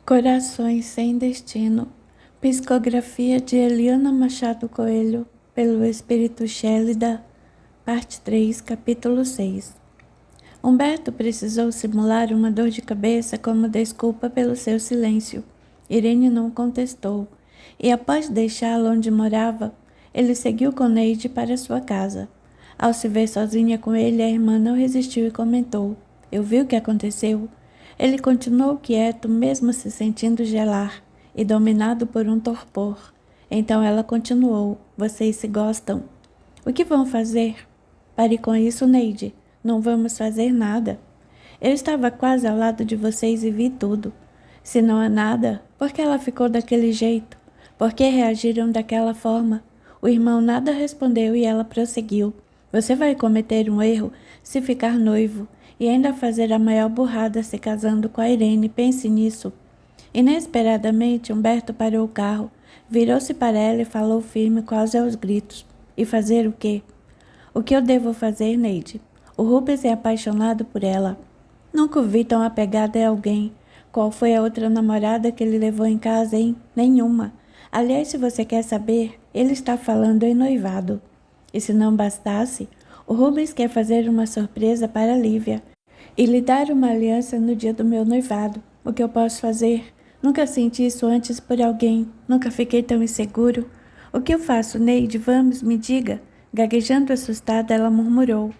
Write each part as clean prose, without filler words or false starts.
Corações sem destino. Psicografia de Eliana Machado Coelho, pelo Espírito Chélida, parte 3, capítulo 6. Humberto precisou simular uma dor de cabeça como desculpa pelo seu silêncio. Irene não contestou, e após deixá-lo onde morava, ele seguiu com Neide para sua casa. Ao se ver sozinha com ele, a irmã não resistiu e comentou: "Eu vi o que aconteceu." Ele continuou quieto, mesmo se sentindo gelar, e dominado por um torpor. Então ela continuou: "Vocês se gostam. O que vão fazer?" "Pare com isso, Neide. Não vamos fazer nada. Eu estava quase ao lado de vocês e vi tudo. Se não há nada, por que ela ficou daquele jeito? Por que reagiram daquela forma?" O irmão nada respondeu e ela prosseguiu: "Você vai cometer um erro se ficar noivo e ainda fazer a maior burrada se casando com a Irene. Pense nisso." Inesperadamente, Humberto parou o carro, virou-se para ela e falou firme, quase aos gritos: "E fazer o quê?" "O que eu devo fazer, Neide? O Rubens é apaixonado por ela. Nunca o vi tão apegado a alguém. Qual foi a outra namorada que ele levou em casa, hein? Nenhuma. Aliás, se você quer saber, ele está falando em noivado. E se não bastasse, o Rubens quer fazer uma surpresa para Lívia e lhe dar uma aliança no dia do meu noivado. O que eu posso fazer? Nunca senti isso antes por alguém. Nunca fiquei tão inseguro. O que eu faço, Neide? Vamos, me diga." Gaguejando assustada, ela murmurou: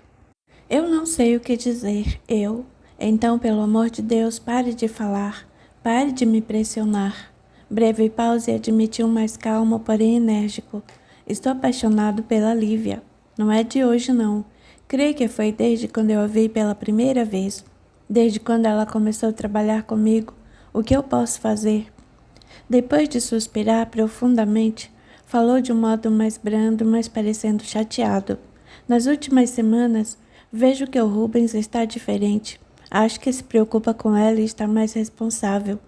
"Eu não sei o que dizer. Então, pelo amor de Deus, pare de falar. Pare de me pressionar." Breve pausa e admitiu mais calmo, porém enérgico: "Estou apaixonado pela Lívia. Não é de hoje, não. Creio que foi desde quando eu a vi pela primeira vez. Desde quando ela começou a trabalhar comigo. O que eu posso fazer?" Depois de suspirar profundamente, falou de um modo mais brando, mas parecendo chateado: "Nas últimas semanas, vejo que o Rubens está diferente. Acho que se preocupa com ela e está mais responsável.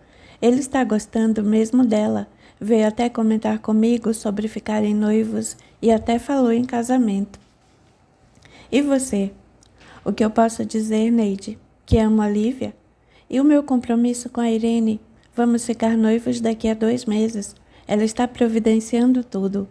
Ele está gostando mesmo dela. Veio até comentar comigo sobre ficarem noivos e até falou em casamento. E você?" "O que eu posso dizer, Neide? Que amo a Lívia. E o meu compromisso com a Irene? Vamos ficar noivos daqui a 2 meses. Ela está providenciando tudo.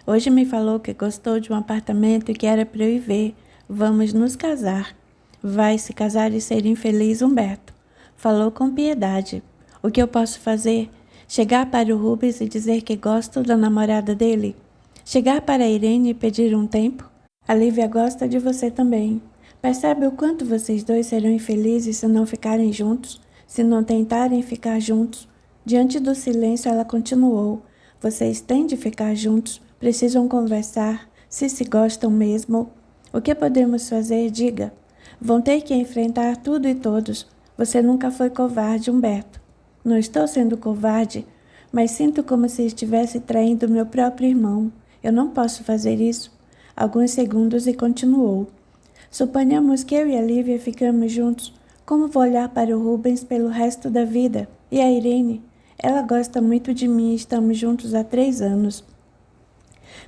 Hoje me falou que gostou de um apartamento e que era para eu ir ver. Vamos nos casar." "Vai se casar e ser infeliz, Humberto." Falou com piedade. "O que eu posso fazer? Chegar para o Rubens e dizer que gosto da namorada dele? Chegar para a Irene e pedir um tempo? A Lívia gosta de você também. Percebe o quanto vocês dois serão infelizes se não ficarem juntos, se não tentarem ficar juntos?" Diante do silêncio, ela continuou: "Vocês têm de ficar juntos, precisam conversar, se gostam mesmo. O que podemos fazer, diga. Vão ter que enfrentar tudo e todos. Você nunca foi covarde, Humberto." "Não estou sendo covarde, mas sinto como se estivesse traindo meu próprio irmão. Eu não posso fazer isso." Alguns segundos e continuou: "Suponhamos que eu e a Lívia ficamos juntos. Como vou olhar para o Rubens pelo resto da vida? E a Irene? Ela gosta muito de mim e estamos juntos há 3 anos.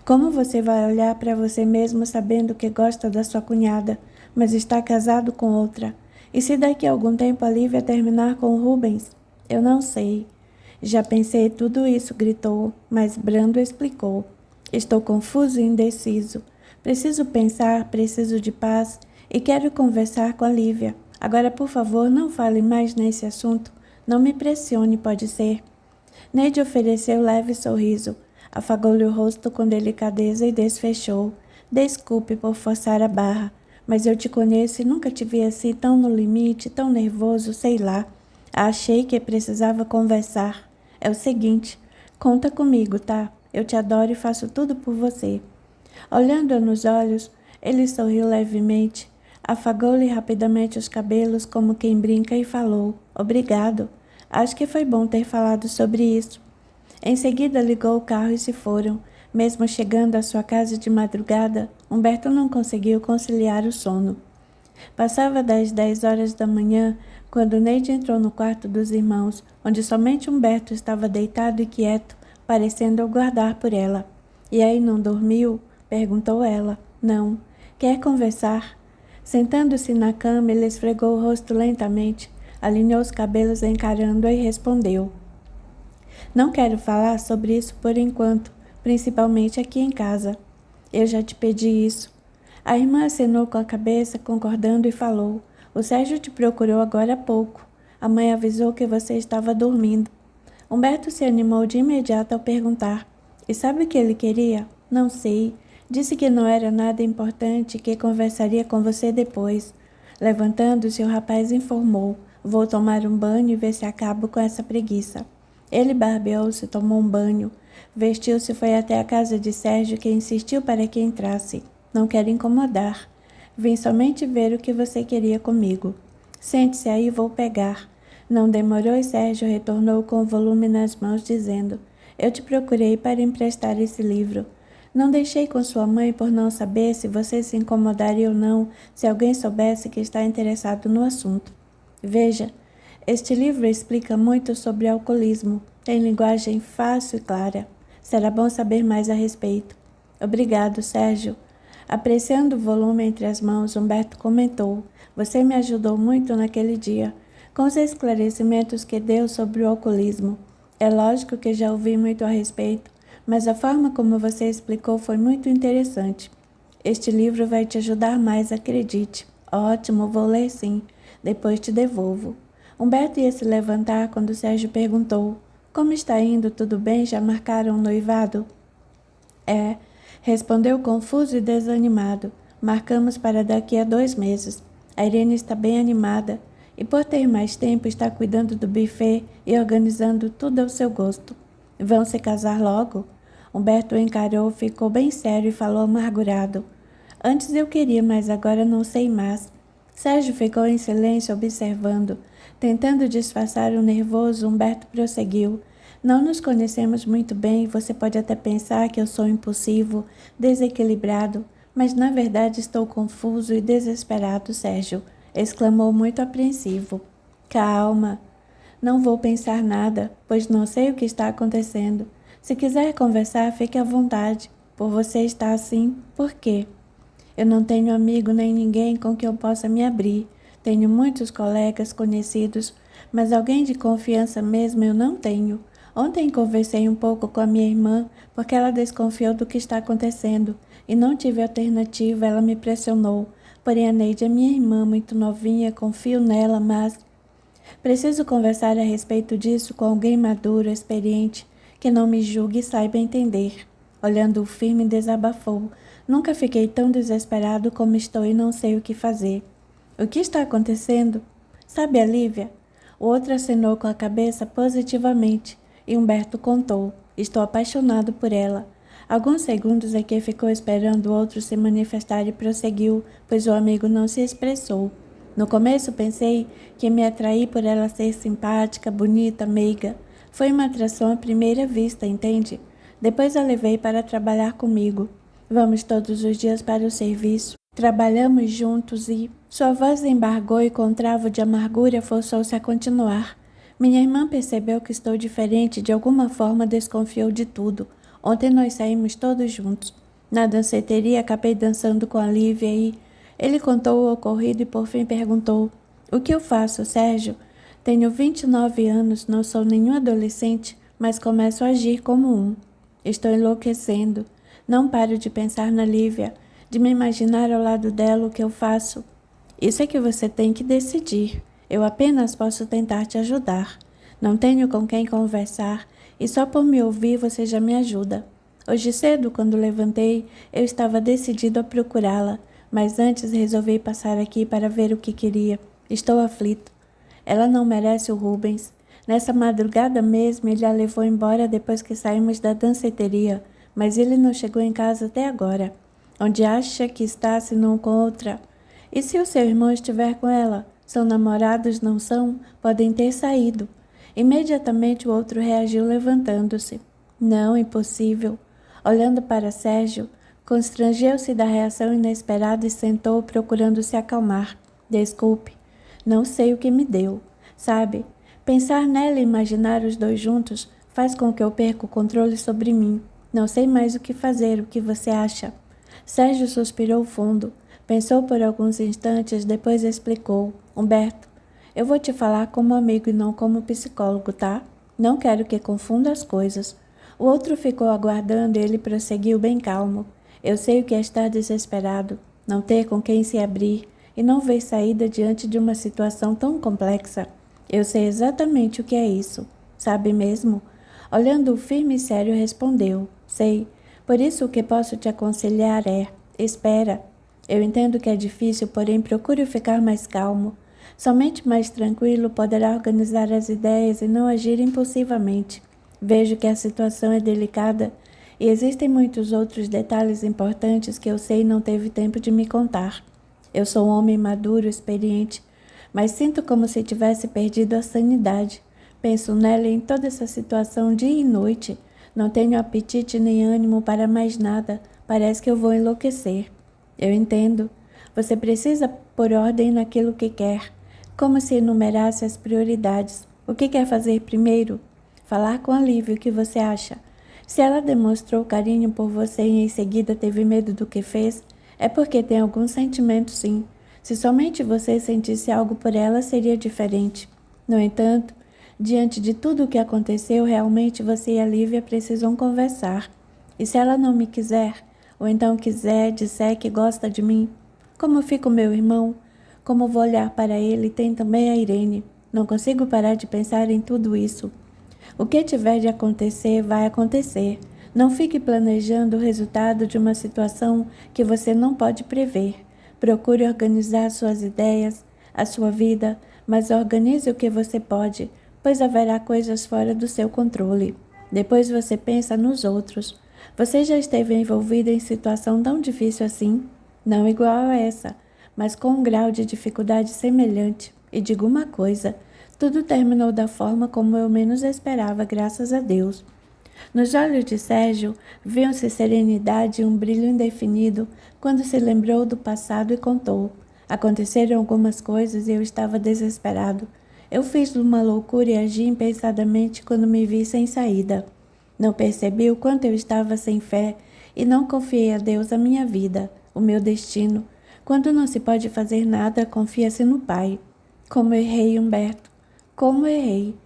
Como você vai olhar para você mesmo sabendo que gosta da sua cunhada, mas está casado com outra? E se daqui a algum tempo a Lívia terminar com o Rubens?" "Eu não sei." "Já pensei tudo isso", gritou, mas brando explicou: "Estou confuso e indeciso. Preciso pensar, preciso de paz e quero conversar com a Lívia. Agora, por favor, não fale mais nesse assunto. Não me pressione, pode ser?" Neide ofereceu leve sorriso, afagou-lhe o rosto com delicadeza e desfechou: "Desculpe por forçar a barra, mas eu te conheço e nunca te vi assim tão no limite, tão nervoso, sei lá. Achei que precisava conversar. É o seguinte, conta comigo, tá? Eu te adoro e faço tudo por você." Olhando-a nos olhos, ele sorriu levemente, afagou-lhe rapidamente os cabelos como quem brinca e falou: "Obrigado. Acho que foi bom ter falado sobre isso." Em seguida ligou o carro e se foram. Mesmo chegando à sua casa de madrugada, Humberto não conseguiu conciliar o sono. Passava das 10 horas da manhã quando Neide entrou no quarto dos irmãos, onde somente Humberto estava deitado e quieto, parecendo aguardar por ela. "E aí, não dormiu?" perguntou ela. "Não. Quer conversar?" Sentando-se na cama, ele esfregou o rosto lentamente, Alinhou os cabelos encarando-a e respondeu: Não quero falar sobre isso por enquanto, principalmente aqui em casa. Eu já te pedi isso. A irmã acenou com a cabeça, concordando, e falou: O Sérgio te procurou agora há pouco. A mãe avisou que você estava dormindo. Humberto se animou de imediato ao perguntar: E sabe o que ele queria? Não sei. Disse que não era nada importante e que conversaria com você depois. Levantando-se, o rapaz informou: Vou tomar um banho e ver se acabo com essa preguiça. Ele barbeou-se, tomou um banho, vestiu-se e foi até a casa de Sérgio, que insistiu para que entrasse. Não quero incomodar. Vim somente ver o que você queria comigo. Sente-se aí, vou pegar. Não demorou e Sérgio retornou com o volume nas mãos, dizendo: Eu te procurei para emprestar esse livro. Não deixei com sua mãe por não saber se você se incomodaria ou não se alguém soubesse que está interessado no assunto. Veja, este livro explica muito sobre alcoolismo. Tem linguagem fácil e clara. Será bom saber mais a respeito. Obrigado, Sérgio. Apreciando o volume entre as mãos, Humberto comentou: Você me ajudou muito naquele dia, com os esclarecimentos que deu sobre o alcoolismo. É lógico que já ouvi muito a respeito, mas a forma como você explicou foi muito interessante. Este livro vai te ajudar mais, acredite. Ótimo, vou ler sim. Depois te devolvo. Humberto ia se levantar quando Sérgio perguntou: Como está indo? Tudo bem? Já marcaram um noivado? É, respondeu confuso e desanimado. Marcamos para daqui a 2 meses. A Irene está bem animada e, por ter mais tempo, está cuidando do buffet e organizando tudo ao seu gosto. Vão se casar logo? Humberto o encarou, ficou bem sério e falou amargurado: Antes eu queria, mas agora não sei mais. Sérgio ficou em silêncio observando. Tentando disfarçar o nervoso, Humberto prosseguiu: Não nos conhecemos muito bem, você pode até pensar que eu sou impulsivo, desequilibrado, mas na verdade estou confuso e desesperado, Sérgio, exclamou muito apreensivo. Calma, não vou pensar nada, pois não sei o que está acontecendo. Se quiser conversar, fique à vontade. Por você estar assim, por quê? Eu não tenho amigo nem ninguém com quem eu possa me abrir. Tenho muitos colegas conhecidos, mas alguém de confiança mesmo eu não tenho. Ontem conversei um pouco com a minha irmã, porque ela desconfiou do que está acontecendo, e não tive alternativa, ela me pressionou. Porém, a Neide é minha irmã, muito novinha, confio nela, mas preciso conversar a respeito disso com alguém maduro, experiente, que não me julgue e saiba entender. Olhando-o firme, desabafou. Nunca fiquei tão desesperado como estou e não sei o que fazer. O que está acontecendo? Sabe a Lívia? O outro acenou com a cabeça positivamente e Humberto contou: Estou apaixonado por ela. Alguns segundos é que ficou esperando o outro se manifestar e prosseguiu, pois o amigo não se expressou. No começo pensei que me atraí por ela ser simpática, bonita, meiga. Foi uma atração à primeira vista, entende? Depois a levei para trabalhar comigo. Vamos todos os dias para o serviço. Trabalhamos juntos e sua voz embargou e com um travo de amargura forçou-se a continuar. Minha irmã percebeu que estou diferente, de alguma forma desconfiou de tudo. Ontem nós saímos todos juntos. Na danceteria acabei dançando com a Lívia e ele contou o ocorrido e por fim perguntou: O que eu faço, Sérgio? Tenho 29 anos, não sou nenhum adolescente, mas começo a agir como um. Estou enlouquecendo. Não paro de pensar na Lívia, de me imaginar ao lado dela. O que eu faço? Isso é que você tem que decidir. Eu apenas posso tentar te ajudar. Não tenho com quem conversar e só por me ouvir você já me ajuda. Hoje cedo, quando levantei, eu estava decidido a procurá-la, mas antes resolvi passar aqui para ver o que queria. Estou aflito. Ela não merece o Rubens. Nessa madrugada mesmo, ele a levou embora depois que saímos da danceteria, mas ele não chegou em casa até agora. Onde acha que está, se não com outra? E se o seu irmão estiver com ela? São namorados, não são? Podem ter saído. Imediatamente o outro reagiu levantando-se. Não, impossível. Olhando para Sérgio, constrangeu-se da reação inesperada e sentou, procurando se acalmar. Desculpe, não sei o que me deu. Sabe, pensar nela e imaginar os dois juntos faz com que eu perca o controle sobre mim. Não sei mais o que fazer, o que você acha? Sérgio suspirou fundo. Pensou por alguns instantes, depois explicou. Humberto, Eu vou te falar como amigo e não como psicólogo, tá? Não quero que confunda as coisas. O outro ficou aguardando e ele prosseguiu bem calmo. Eu sei o que é estar desesperado, não ter com quem se abrir e não ver saída diante de uma situação tão complexa. Eu sei exatamente o que é isso. Sabe mesmo? Olhando-o firme e sério, respondeu: sei. Por isso o que posso te aconselhar é: espera. Eu entendo que é difícil, porém procure ficar mais calmo. Somente mais tranquilo poderá organizar as ideias e não agir impulsivamente. Vejo que a situação é delicada e existem muitos outros detalhes importantes que eu sei não teve tempo de me contar. Eu sou um homem maduro, experiente, mas sinto como se tivesse perdido a sanidade. Penso nela e em toda essa situação dia e noite. Não tenho apetite nem ânimo para mais nada. Parece que eu vou enlouquecer. Eu entendo. Você precisa pôr ordem naquilo que quer. Como se enumerasse as prioridades. O que quer fazer primeiro? Falar com a Lívia o que você acha. Se ela demonstrou carinho por você e em seguida teve medo do que fez, é porque tem algum sentimento, sim. Se somente você sentisse algo por ela, seria diferente. No entanto, diante de tudo o que aconteceu, realmente você e a Lívia precisam conversar. E se ela não me quiser, ou então disser que gosta de mim, como fica o meu irmão? Como vou olhar para ele? Tem também a Irene. Não consigo parar de pensar em tudo isso. O que tiver de acontecer, vai acontecer. Não fique planejando o resultado de uma situação que você não pode prever. Procure organizar suas ideias, a sua vida, mas organize o que você pode, pois haverá coisas fora do seu controle. Depois você pensa nos outros. Você já esteve envolvido em situação tão difícil assim? Não igual a essa, mas com um grau de dificuldade semelhante. E digo uma coisa, tudo terminou da forma como eu menos esperava, graças a Deus. Nos olhos de Sérgio viam-se serenidade e um brilho indefinido quando se lembrou do passado e contou. Aconteceram algumas coisas e eu estava desesperado. Eu fiz uma loucura e agi impensadamente quando me vi sem saída. Não percebi o quanto eu estava sem fé e não confiei a Deus a minha vida, o meu destino. Quando não se pode fazer nada, confia-se no Pai. Como errei, Humberto. Como errei.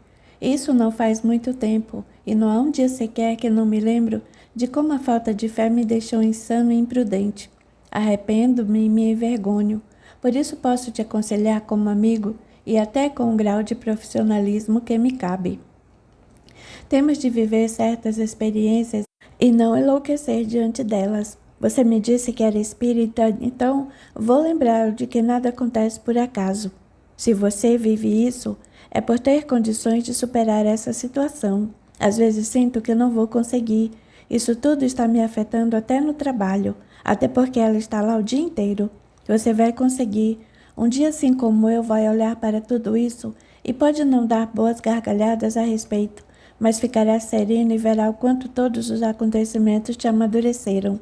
Isso não faz muito tempo, e não há um dia sequer que não me lembro de como a falta de fé me deixou insano e imprudente. Arrependo-me e me envergonho. Por isso posso te aconselhar como amigo e até com um grau de profissionalismo que me cabe. Temos de viver certas experiências e não enlouquecer diante delas. Você me disse que era espírita, então vou lembrar de que nada acontece por acaso. Se você vive isso, é por ter condições de superar essa situação. Às vezes sinto que não vou conseguir. Isso tudo está me afetando até no trabalho, até porque ela está lá o dia inteiro. Você vai conseguir. Um dia assim como eu vai olhar para tudo isso e pode não dar boas gargalhadas a respeito, mas ficará sereno e verá o quanto todos os acontecimentos te amadureceram.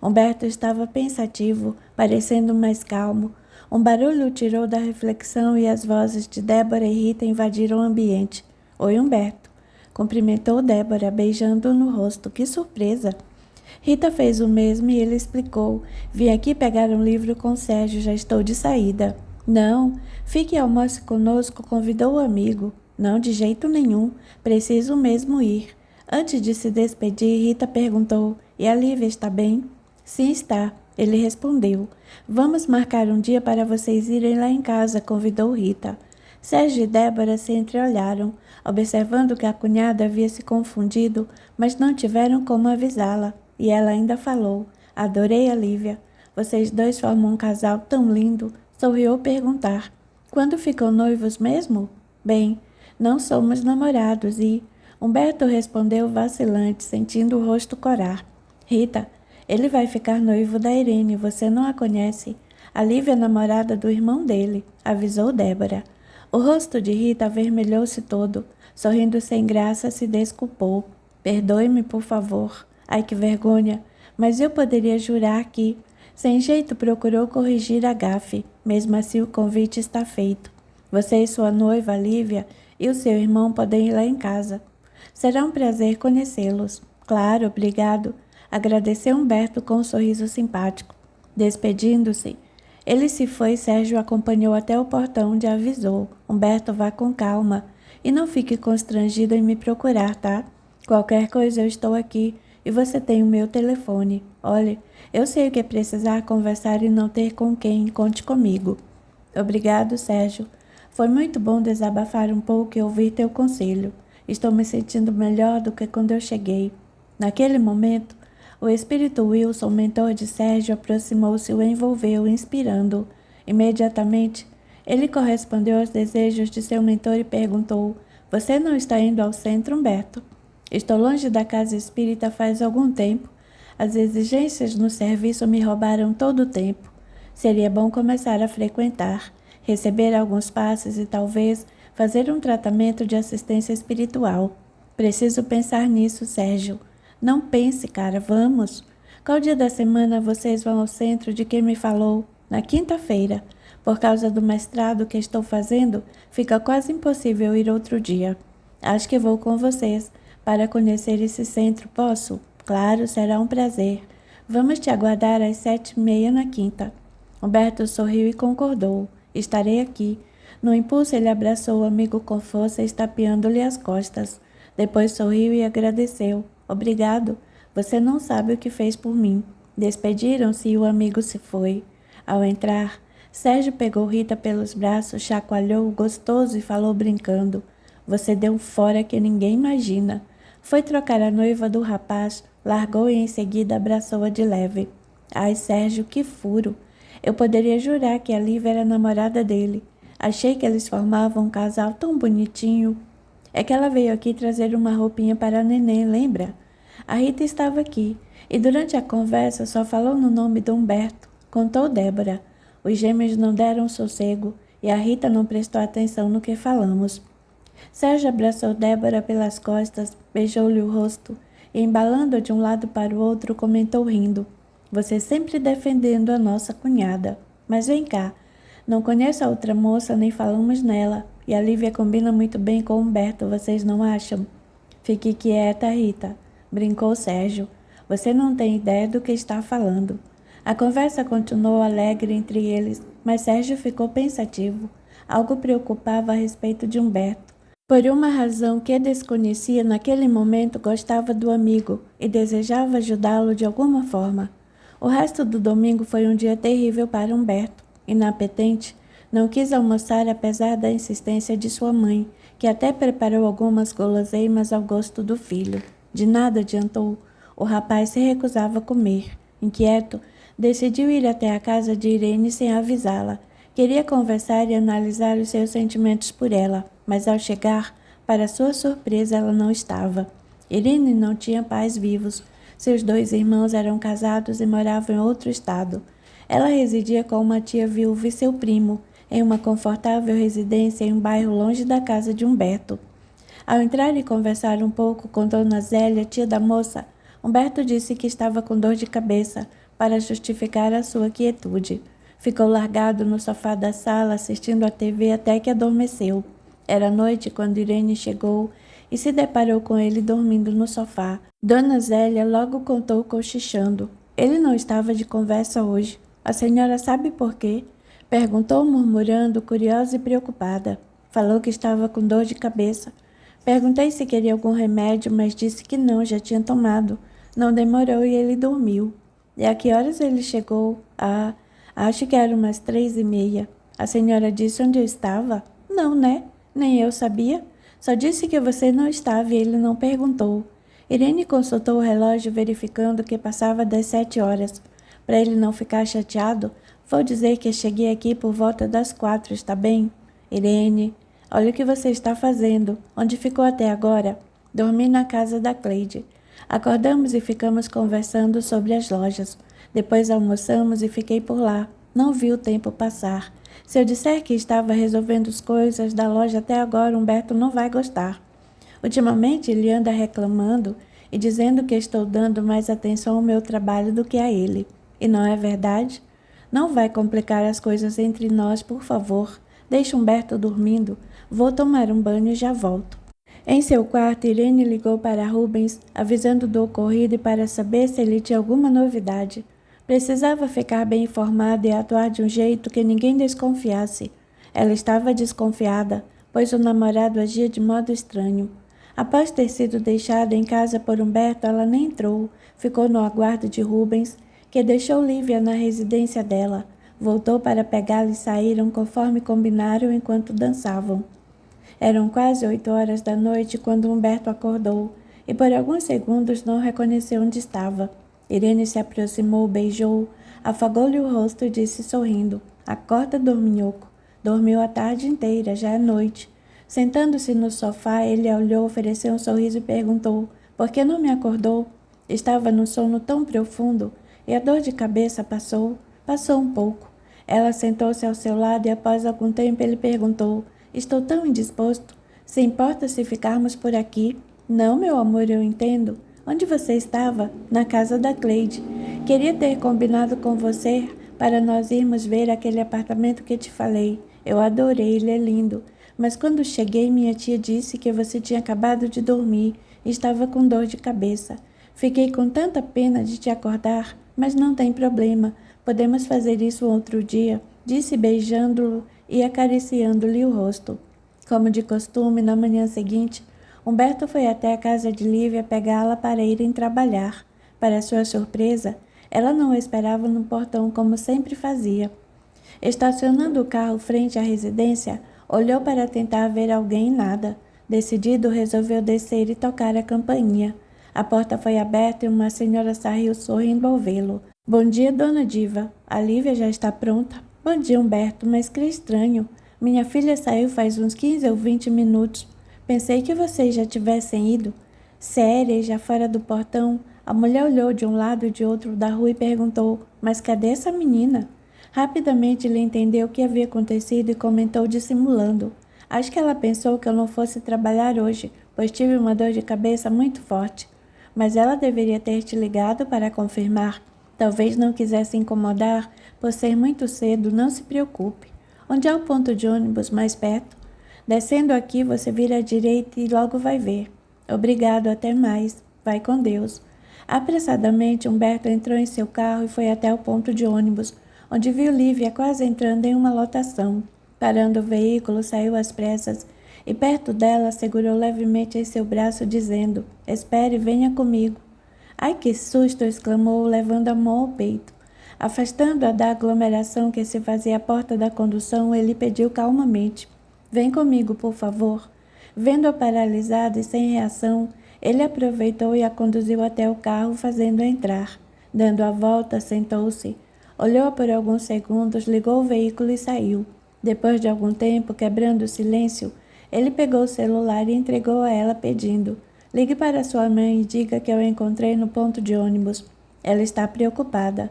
Humberto estava pensativo, parecendo mais calmo. Um barulho o tirou da reflexão e as vozes de Débora e Rita invadiram o ambiente. Oi, Humberto. Cumprimentou Débora, beijando-o no rosto. Que surpresa! Rita fez o mesmo e ele explicou. Vim aqui pegar um livro com Sérgio, já estou de saída. Não, fique e almoce conosco, convidou o amigo. Não, de jeito nenhum, preciso mesmo ir. Antes de se despedir, Rita perguntou, e a Lívia está bem? Sim, está. Ele respondeu. Vamos marcar um dia para vocês irem lá em casa, convidou Rita. Sérgio e Débora se entreolharam, observando que a cunhada havia se confundido, mas não tiveram como avisá-la. E ela ainda falou. Adorei a Lívia. Vocês dois formam um casal tão lindo. Sorriu perguntar. Quando ficam noivos mesmo? Bem, não somos namorados e... Humberto respondeu vacilante, sentindo o rosto corar. Rita, ele vai ficar noivo da Irene, você não a conhece. A Lívia é namorada do irmão dele, avisou Débora. O rosto de Rita avermelhou-se todo. Sorrindo sem graça, se desculpou. Perdoe-me, por favor. Ai, que vergonha. Mas eu poderia jurar que... Sem jeito, procurou corrigir a gafe. Mesmo assim, o convite está feito. Você e sua noiva, Lívia, e o seu irmão podem ir lá em casa. Será um prazer conhecê-los. Claro, obrigado. Agradeceu Humberto com um sorriso simpático. Despedindo-se, Ele se foi e Sérgio acompanhou até o portão, onde avisou: Humberto, vá com calma e não fique constrangido em me procurar, tá? Qualquer coisa eu estou aqui e você tem o meu telefone. Olhe, eu sei o que é precisar conversar e não ter com quem, conte comigo. Obrigado, Sérgio. Foi muito bom desabafar um pouco e ouvir teu conselho. Estou me sentindo melhor do que quando eu cheguei. Naquele momento, o espírito Wilson, mentor de Sérgio, aproximou-se e o envolveu, inspirando-o. Imediatamente, ele correspondeu aos desejos de seu mentor e perguntou: Você não está indo ao centro, Humberto? Estou longe da casa espírita faz algum tempo. As exigências no serviço me roubaram todo o tempo. Seria bom começar a frequentar, receber alguns passes e talvez fazer um tratamento de assistência espiritual. Preciso pensar nisso, Sérgio. Não pense, cara, vamos. Qual dia da semana vocês vão ao centro de quem me falou? Na quinta-feira. Por causa do mestrado que estou fazendo, fica quase impossível ir outro dia. Acho que vou com vocês para conhecer esse centro, posso? Claro, será um prazer. Vamos te aguardar às 7h30 na quinta. Humberto sorriu e concordou. Estarei aqui. No impulso, ele abraçou o amigo com força, estapeando-lhe as costas. Depois sorriu e agradeceu. Obrigado. Você não sabe o que fez por mim. Despediram-se e o amigo se foi. Ao entrar, Sérgio pegou Rita pelos braços, chacoalhou gostoso e falou brincando. Você deu um fora que ninguém imagina. Foi trocar a noiva do rapaz, largou e em seguida abraçou-a de leve. Ai, Sérgio, que furo! Eu poderia jurar que a Lívia era namorada dele. Achei que eles formavam um casal tão bonitinho. É que ela veio aqui trazer uma roupinha para a neném, lembra? A Rita estava aqui, e durante a conversa só falou no nome do Humberto, contou Débora. Os gêmeos não deram sossego, e a Rita não prestou atenção no que falamos. Sérgio abraçou Débora pelas costas, beijou-lhe o rosto, e embalando-a de um lado para o outro, comentou rindo. Você sempre defendendo a nossa cunhada. Mas vem cá, não conheço a outra moça, nem falamos nela. E a Lívia combina muito bem com Humberto, vocês não acham? Fique quieta, Rita, brincou Sérgio. Você não tem ideia do que está falando. A conversa continuou alegre entre eles, mas Sérgio ficou pensativo. Algo preocupava a respeito de Humberto. Por uma razão que desconhecia, naquele momento gostava do amigo e desejava ajudá-lo de alguma forma. O resto do domingo foi um dia terrível para Humberto. Inapetente, não quis almoçar apesar da insistência de sua mãe, que até preparou algumas guloseimas ao gosto do filho. De nada adiantou. O rapaz se recusava a comer. Inquieto, decidiu ir até a casa de Irene sem avisá-la. Queria conversar e analisar os seus sentimentos por ela, mas ao chegar, para sua surpresa, ela não estava. Irene não tinha pais vivos. Seus 2 irmãos eram casados e moravam em outro estado. Ela residia com uma tia viúva e seu primo, em uma confortável residência em um bairro longe da casa de Humberto. Ao entrar e conversar um pouco com Dona Zélia, tia da moça, Humberto disse que estava com dor de cabeça, para justificar a sua quietude. Ficou largado no sofá da sala, assistindo à TV até que adormeceu. Era noite quando Irene chegou e se deparou com ele dormindo no sofá. Dona Zélia logo contou cochichando. Ele não estava de conversa hoje. A senhora sabe por quê? Perguntou murmurando, curiosa e preocupada. Falou que estava com dor de cabeça. Perguntei se queria algum remédio, mas disse que não, já tinha tomado. Não demorou e ele dormiu. E a que horas ele chegou? Acho que era umas 3h30. A senhora disse onde eu estava? Não, né? Nem eu sabia. Só disse que você não estava e ele não perguntou. Irene consultou o relógio verificando que passava das 7 horas. Para ele não ficar chateado, vou dizer que cheguei aqui por volta das 4, está bem? Irene, olha o que você está fazendo. Onde ficou até agora? Dormi na casa da Cleide. Acordamos e ficamos conversando sobre as lojas. Depois almoçamos e fiquei por lá. Não vi o tempo passar. Se eu disser que estava resolvendo as coisas da loja até agora, Humberto não vai gostar. Ultimamente ele anda reclamando e dizendo que estou dando mais atenção ao meu trabalho do que a ele. E não é verdade? Não vai complicar as coisas entre nós, por favor. Deixe Humberto dormindo. Vou tomar um banho e já volto. Em seu quarto, Irene ligou para Rubens, avisando do ocorrido e para saber se ele tinha alguma novidade. Precisava ficar bem informada e atuar de um jeito que ninguém desconfiasse. Ela estava desconfiada, pois o namorado agia de modo estranho. Após ter sido deixada em casa por Humberto, ela nem entrou, ficou no aguardo de Rubens, que deixou Lívia na residência dela. Voltou para pegá-la e saíram conforme combinaram enquanto dançavam. Eram quase 8 horas da noite quando Humberto acordou e por alguns segundos não reconheceu onde estava. Irene se aproximou, beijou, afagou-lhe o rosto e disse sorrindo: "Acorda, dorminhoco. Dormiu a tarde inteira, já é noite." Sentando-se no sofá, ele a olhou, ofereceu um sorriso e perguntou: "Por que não me acordou?" Estava num sono tão profundo e a dor de cabeça passou. Passou um pouco. Ela sentou-se ao seu lado e após algum tempo ele perguntou: "Estou tão indisposto. Se importa se ficarmos por aqui?" "Não, meu amor, eu entendo. Onde você estava?" "Na casa da Cleide. Queria ter combinado com você para nós irmos ver aquele apartamento que te falei. Eu adorei, ele é lindo. Mas quando cheguei, minha tia disse que você tinha acabado de dormir e estava com dor de cabeça. Fiquei com tanta pena de te acordar, mas não tem problema. Podemos fazer isso outro dia," disse beijando-o e acariciando-lhe o rosto. Como de costume, na manhã seguinte, Humberto foi até a casa de Lívia pegá-la para irem trabalhar. Para sua surpresa, ela não o esperava no portão como sempre fazia. Estacionando o carro frente à residência, olhou para tentar ver alguém e nada. Decidido, resolveu descer e tocar a campainha. A porta foi aberta e uma senhora saiu sorrindo ao vê-lo. "Bom dia, dona Diva. A Lívia já está pronta?" "Bom dia, Humberto, mas que estranho. Minha filha saiu faz uns 15 ou 20 minutos. Pensei que vocês já tivessem ido." Séria e já fora do portão, a mulher olhou de um lado e de outro da rua e perguntou: "Mas cadê essa menina?" Rapidamente ele entendeu o que havia acontecido e comentou dissimulando: "Acho que ela pensou que eu não fosse trabalhar hoje, pois tive uma dor de cabeça muito forte. Mas ela deveria ter te ligado para confirmar. Talvez não quisesse incomodar por ser muito cedo, não se preocupe. Onde é o ponto de ônibus mais perto? Descendo aqui, você vira à direita e logo vai ver." "Obrigado, até mais. Vai com Deus." Apressadamente, Humberto entrou em seu carro e foi até o ponto de ônibus, onde viu Lívia quase entrando em uma lotação. Parando o veículo, saiu às pressas e perto dela segurou levemente em seu braço, dizendo: "Espere, venha comigo." "Ai, que susto!" exclamou, levando a mão ao peito. Afastando-a da aglomeração que se fazia à porta da condução, ele pediu calmamente: "Vem comigo, por favor." Vendo-a paralisada e sem reação, ele aproveitou e a conduziu até o carro, fazendo-a entrar. Dando a volta, sentou-se. Olhou por alguns segundos, ligou o veículo e saiu. Depois de algum tempo, quebrando o silêncio, ele pegou o celular e entregou a ela, pedindo: "Ligue para sua mãe e diga que eu a encontrei no ponto de ônibus. Ela está preocupada."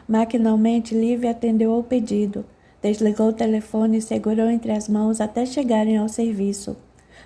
Maquinalmente, Lívia atendeu ao pedido. Desligou o telefone e segurou entre as mãos até chegarem ao serviço.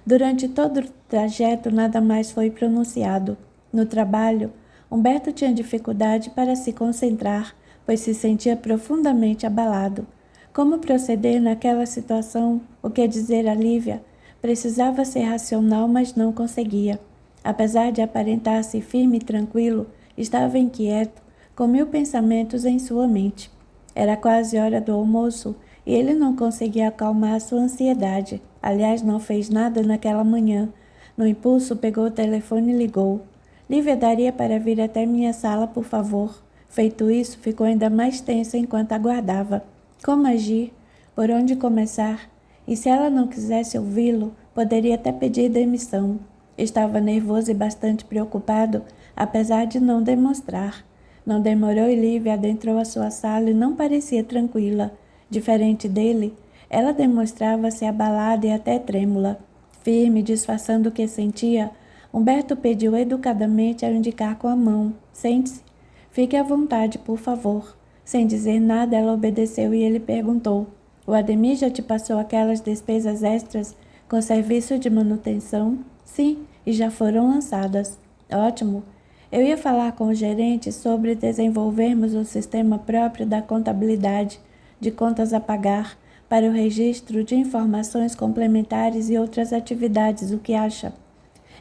Durante todo o trajeto, nada mais foi pronunciado. No trabalho, Humberto tinha dificuldade para se concentrar, pois se sentia profundamente abalado. Como proceder naquela situação? O que dizer a Lívia? Precisava ser racional, mas não conseguia. Apesar de aparentar-se firme e tranquilo, estava inquieto, com 1000 pensamentos em sua mente. Era quase hora do almoço e ele não conseguia acalmar sua ansiedade. Aliás, não fez nada naquela manhã. No impulso, pegou o telefone e ligou. "Lívia, daria para vir até minha sala, por favor?" Feito isso, ficou ainda mais tensa enquanto aguardava. Como agir? Por onde começar? E se ela não quisesse ouvi-lo, poderia até pedir demissão. Estava nervoso e bastante preocupado, apesar de não demonstrar. Não demorou e Lívia adentrou a sua sala e não parecia tranquila. Diferente dele, ela demonstrava-se abalada e até trêmula. Firme, disfarçando o que sentia, Humberto pediu educadamente a indicar com a mão: "Sente-se." "Fique à vontade, por favor." Sem dizer nada, ela obedeceu e ele perguntou: "O Ademir já te passou aquelas despesas extras com serviço de manutenção?" "Sim, e já foram lançadas." "Ótimo. Eu ia falar com o gerente sobre desenvolvermos um sistema próprio da contabilidade, de contas a pagar, para o registro de informações complementares e outras atividades. O que acha?"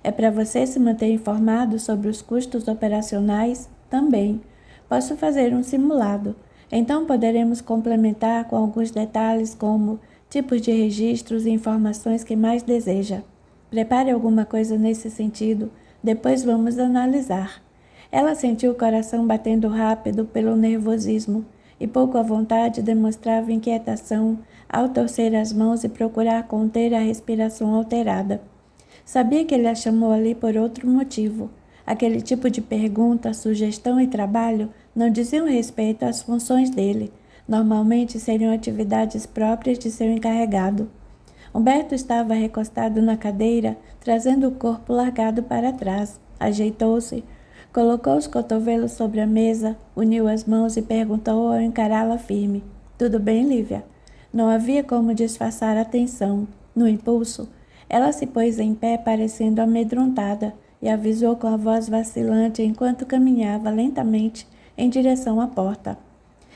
"É para você se manter informado sobre os custos operacionais?" "Também. Posso fazer um simulado. Então poderemos complementar com alguns detalhes como tipos de registros e informações que mais deseja. Prepare alguma coisa nesse sentido, depois vamos analisar. Ela sentiu o coração batendo rápido pelo nervosismo e pouco à vontade demonstrava inquietação ao torcer as mãos e procurar conter a respiração alterada. Sabia que ele a chamou ali por outro motivo. Aquele tipo de pergunta, sugestão e trabalho não diziam respeito às funções dele. Normalmente seriam atividades próprias de seu encarregado. Humberto estava recostado na cadeira, trazendo o corpo largado para trás. Ajeitou-se, colocou os cotovelos sobre a mesa, uniu as mãos e perguntou ao encará-la firme. Tudo bem, Lívia? Não havia como disfarçar a tensão. No impulso, ela se pôs em pé, parecendo amedrontada, e avisou com a voz vacilante enquanto caminhava lentamente em direção à porta.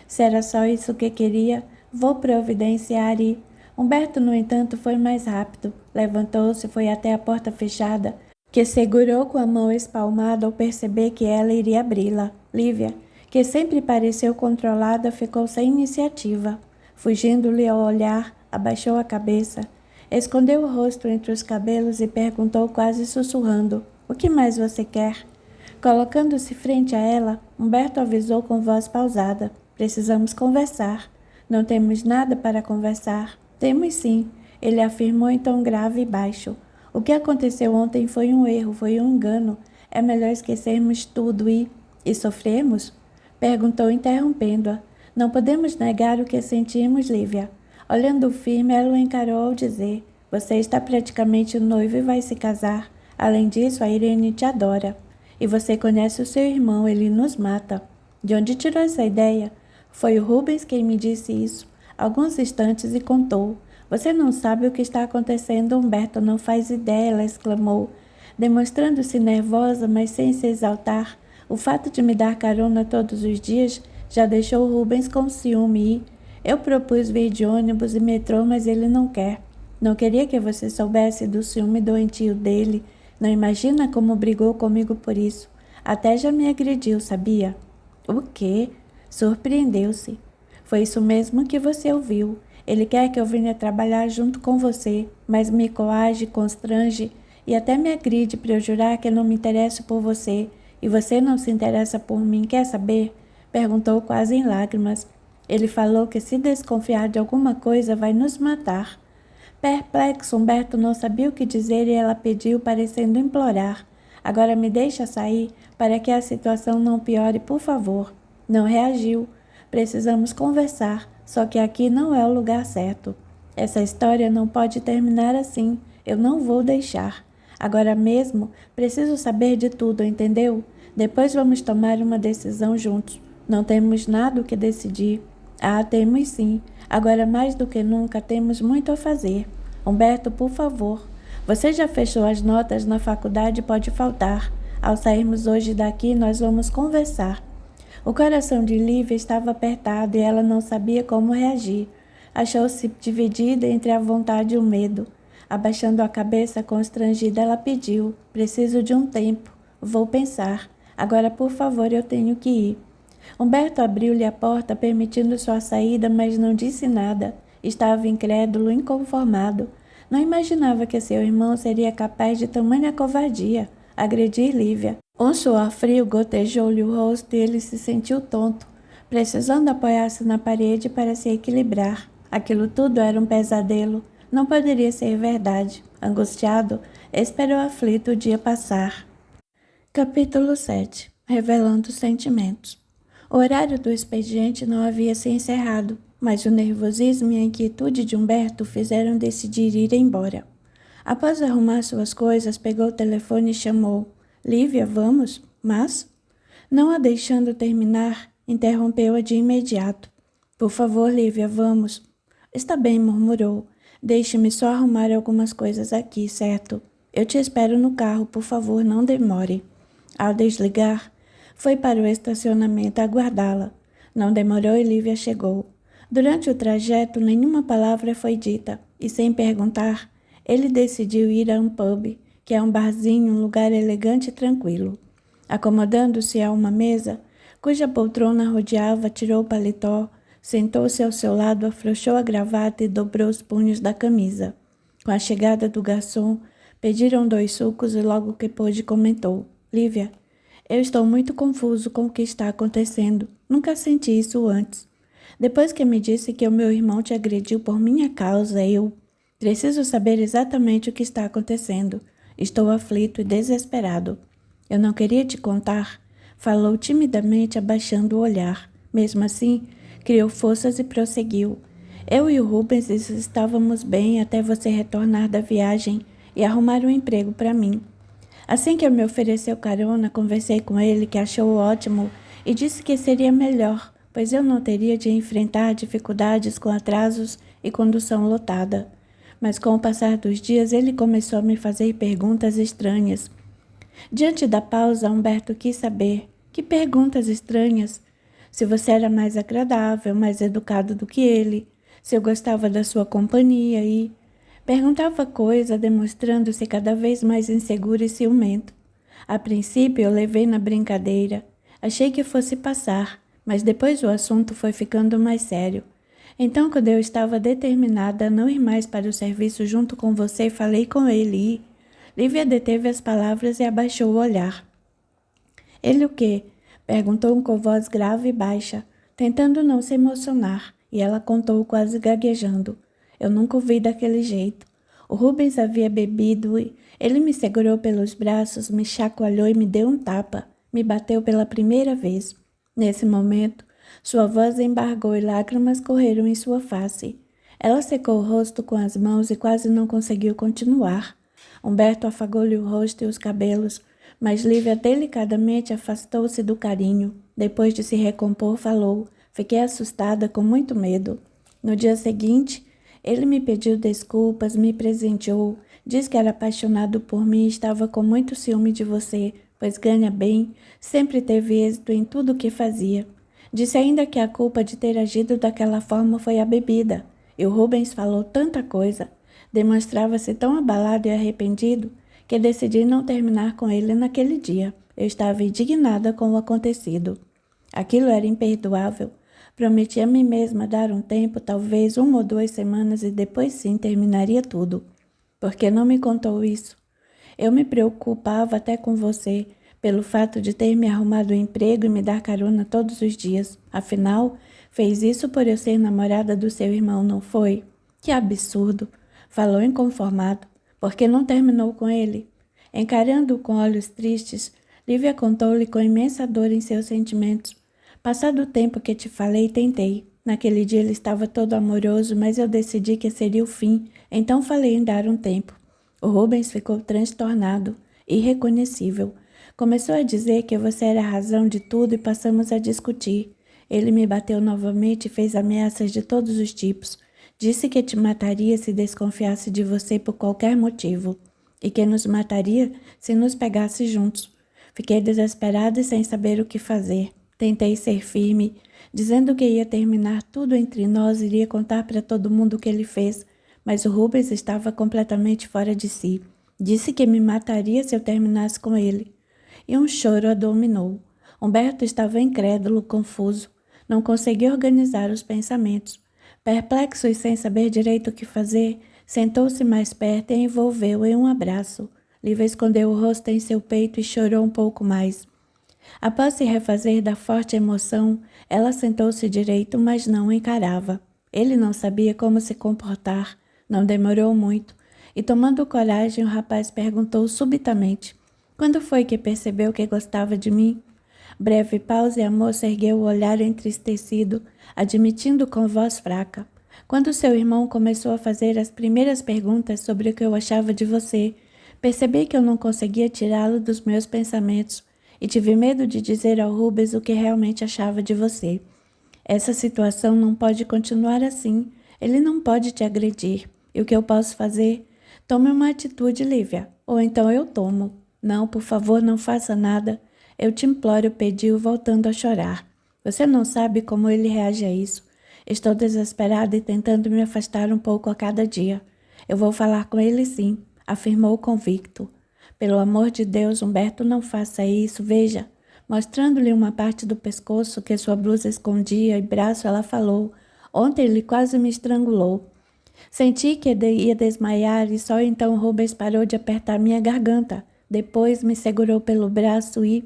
Se era só isso que queria, vou providenciar e... Humberto, no entanto, foi mais rápido. Levantou-se e foi até a porta fechada, que segurou com a mão espalmada ao perceber que ela iria abri-la. Lívia, que sempre pareceu controlada, ficou sem iniciativa. Fugindo-lhe ao olhar, abaixou a cabeça, escondeu o rosto entre os cabelos e perguntou quase sussurrando, o que mais você quer? Colocando-se frente a ela, Humberto avisou com voz pausada, precisamos conversar. Não temos nada para conversar. Temos sim, ele afirmou em tom grave e baixo. O que aconteceu ontem foi um erro, foi um engano. É melhor esquecermos tudo e sofremos? Perguntou interrompendo-a. Não podemos negar o que sentimos, Lívia. Olhando firme, ela o encarou ao dizer, você está praticamente noivo e vai se casar. Além disso, a Irene te adora. E você conhece o seu irmão, ele nos mata. De onde tirou essa ideia? Foi o Rubens quem me disse isso. Alguns instantes e contou. Você não sabe o que está acontecendo, Humberto não faz ideia, ela exclamou, demonstrando-se nervosa, mas sem se exaltar. O fato de me dar carona todos os dias já deixou Rubens com ciúme e... Eu propus vir de ônibus e metrô, mas ele não quer. Não queria que você soubesse do ciúme doentio dele. Não imagina como brigou comigo por isso. Até já me agrediu, sabia? O quê? Surpreendeu-se. Foi isso mesmo que você ouviu. Ele quer que eu venha trabalhar junto com você, mas me coage, constrange e até me agride para eu jurar que não me interesso por você. E você não se interessa por mim, quer saber? Perguntou quase em lágrimas. Ele falou que se desconfiar de alguma coisa vai nos matar. Perplexo, Humberto não sabia o que dizer e ela pediu, parecendo implorar. Agora me deixa sair para que a situação não piore, por favor. Não reagiu. Precisamos conversar, só que aqui não é o lugar certo. Essa história não pode terminar assim. Eu não vou deixar. Agora mesmo, preciso saber de tudo, entendeu? Depois vamos tomar uma decisão juntos. Não temos nada o que decidir. Ah, temos sim. Agora mais do que nunca temos muito a fazer. Humberto, por favor. Você já fechou as notas na faculdade, pode faltar. Ao sairmos hoje daqui, nós vamos conversar. O coração de Lívia estava apertado e ela não sabia como reagir. Achou-se dividida entre a vontade e o medo. Abaixando a cabeça constrangida, ela pediu, preciso de um tempo. Vou pensar. Agora, por favor, eu tenho que ir. Humberto abriu-lhe a porta, permitindo sua saída, mas não disse nada. Estava incrédulo, inconformado. Não imaginava que seu irmão seria capaz de tamanha covardia, agredir Lívia. Um suor frio gotejou-lhe o rosto e ele se sentiu tonto, precisando apoiar-se na parede para se equilibrar. Aquilo tudo era um pesadelo. Não poderia ser verdade. Angustiado, esperou aflito o dia passar. Capítulo 7. Revelando sentimentos. O horário do expediente não havia se encerrado, mas o nervosismo e a inquietude de Humberto fizeram decidir ir embora. Após arrumar suas coisas, pegou o telefone e chamou. Lívia, vamos? Mas, não a deixando terminar, interrompeu-a de imediato. Por favor, Lívia, vamos. Está bem, murmurou. Deixe-me só arrumar algumas coisas aqui, certo? Eu te espero no carro, por favor, não demore. Ao desligar, foi para o estacionamento aguardá-la. Não demorou e Lívia chegou. Durante o trajeto, nenhuma palavra foi dita, e sem perguntar, ele decidiu ir a um pub, que é um barzinho, um lugar elegante e tranquilo. Acomodando-se a uma mesa, cuja poltrona rodeava, tirou o paletó, sentou-se ao seu lado, afrouxou a gravata e dobrou os punhos da camisa. Com a chegada do garçom, pediram 2 sucos e logo que pôde comentou: Lívia, eu estou muito confuso com o que está acontecendo. Nunca senti isso antes. Depois que me disse que o meu irmão te agrediu por minha causa, eu preciso saber exatamente o que está acontecendo. Estou aflito e desesperado. Eu não queria te contar, falou timidamente, abaixando o olhar. Mesmo assim, criou forças e prosseguiu. Eu e o Rubens estávamos bem até você retornar da viagem e arrumar um emprego para mim. Assim que ele me ofereceu carona, conversei com ele, que achou ótimo, e disse que seria melhor, pois eu não teria de enfrentar dificuldades com atrasos e condução lotada. Mas com o passar dos dias, ele começou a me fazer perguntas estranhas. Diante da pausa, Humberto quis saber: que perguntas estranhas? Se você era mais agradável, mais educado do que ele, se eu gostava da sua companhia e... Perguntava coisa, demonstrando-se cada vez mais inseguro e ciumento. A princípio, eu levei na brincadeira. Achei que fosse passar, mas depois o assunto foi ficando mais sério. Então, quando eu estava determinada a não ir mais para o serviço junto com você, falei com ele e... Lívia deteve as palavras e abaixou o olhar. Ele o quê? Perguntou com voz grave e baixa, tentando não se emocionar, e ela contou quase gaguejando. Eu nunca o vi daquele jeito. O Rubens havia bebido e ele me segurou pelos braços, me chacoalhou e me deu um tapa. Me bateu pela primeira vez. Nesse momento, sua voz embargou e lágrimas correram em sua face. Ela secou o rosto com as mãos e quase não conseguiu continuar. Humberto afagou-lhe o rosto e os cabelos, mas Lívia delicadamente afastou-se do carinho. Depois de se recompor, falou. Fiquei assustada, com muito medo. No dia seguinte, ele me pediu desculpas, me presenteou, disse que era apaixonado por mim e estava com muito ciúme de você, pois ganha bem, sempre teve êxito em tudo o que fazia. Disse ainda que a culpa de ter agido daquela forma foi a bebida. E o Rubens falou tanta coisa, demonstrava-se tão abalado e arrependido, que decidi não terminar com ele naquele dia. Eu estava indignada com o acontecido. Aquilo era imperdoável. Prometi a mim mesma dar um tempo, talvez 1 ou 2 semanas, e depois sim terminaria tudo. Por que não me contou isso? Eu me preocupava até com você, pelo fato de ter me arrumado um emprego e me dar carona todos os dias. Afinal, fez isso por eu ser namorada do seu irmão, não foi? Que absurdo! Falou inconformado. Por que não terminou com ele? Encarando-o com olhos tristes, Lívia contou-lhe com imensa dor em seus sentimentos. Passado o tempo que te falei, tentei. Naquele dia ele estava todo amoroso, mas eu decidi que seria o fim, então falei em dar um tempo. O Rubens ficou transtornado, irreconhecível. Começou a dizer que você era a razão de tudo e passamos a discutir. Ele me bateu novamente e fez ameaças de todos os tipos. Disse que te mataria se desconfiasse de você por qualquer motivo, e que nos mataria se nos pegasse juntos. Fiquei desesperada e sem saber o que fazer. Tentei ser firme, dizendo que ia terminar tudo entre nós e iria contar para todo mundo o que ele fez, mas o Rubens estava completamente fora de si. Disse que me mataria se eu terminasse com ele. E um choro a dominou. Humberto estava incrédulo, confuso. Não conseguia organizar os pensamentos. Perplexo e sem saber direito o que fazer, sentou-se mais perto e envolveu-o em um abraço. Lívia escondeu o rosto em seu peito e chorou um pouco mais. Após se refazer da forte emoção, ela sentou-se direito, mas não o encarava. Ele não sabia como se comportar. Não demorou muito. E tomando coragem, o rapaz perguntou subitamente: quando foi que percebeu que gostava de mim? Breve pausa e a moça ergueu o olhar entristecido, admitindo com voz fraca: quando seu irmão começou a fazer as primeiras perguntas sobre o que eu achava de você, percebi que eu não conseguia tirá-lo dos meus pensamentos. E tive medo de dizer ao Rubens o que realmente achava de você. Essa situação não pode continuar assim. Ele não pode te agredir. E o que eu posso fazer? Tome uma atitude, Lívia. Ou então eu tomo. Não, por favor, não faça nada. Eu te imploro, pediu, voltando a chorar. Você não sabe como ele reage a isso. Estou desesperada e tentando me afastar um pouco a cada dia. Eu vou falar com ele sim, afirmou convicto. Pelo amor de Deus, Humberto, não faça isso, veja. Mostrando-lhe uma parte do pescoço que sua blusa escondia e braço, ela falou: "Ontem ele quase me estrangulou." Senti que ia desmaiar e só então Rubens parou de apertar minha garganta. Depois me segurou pelo braço e...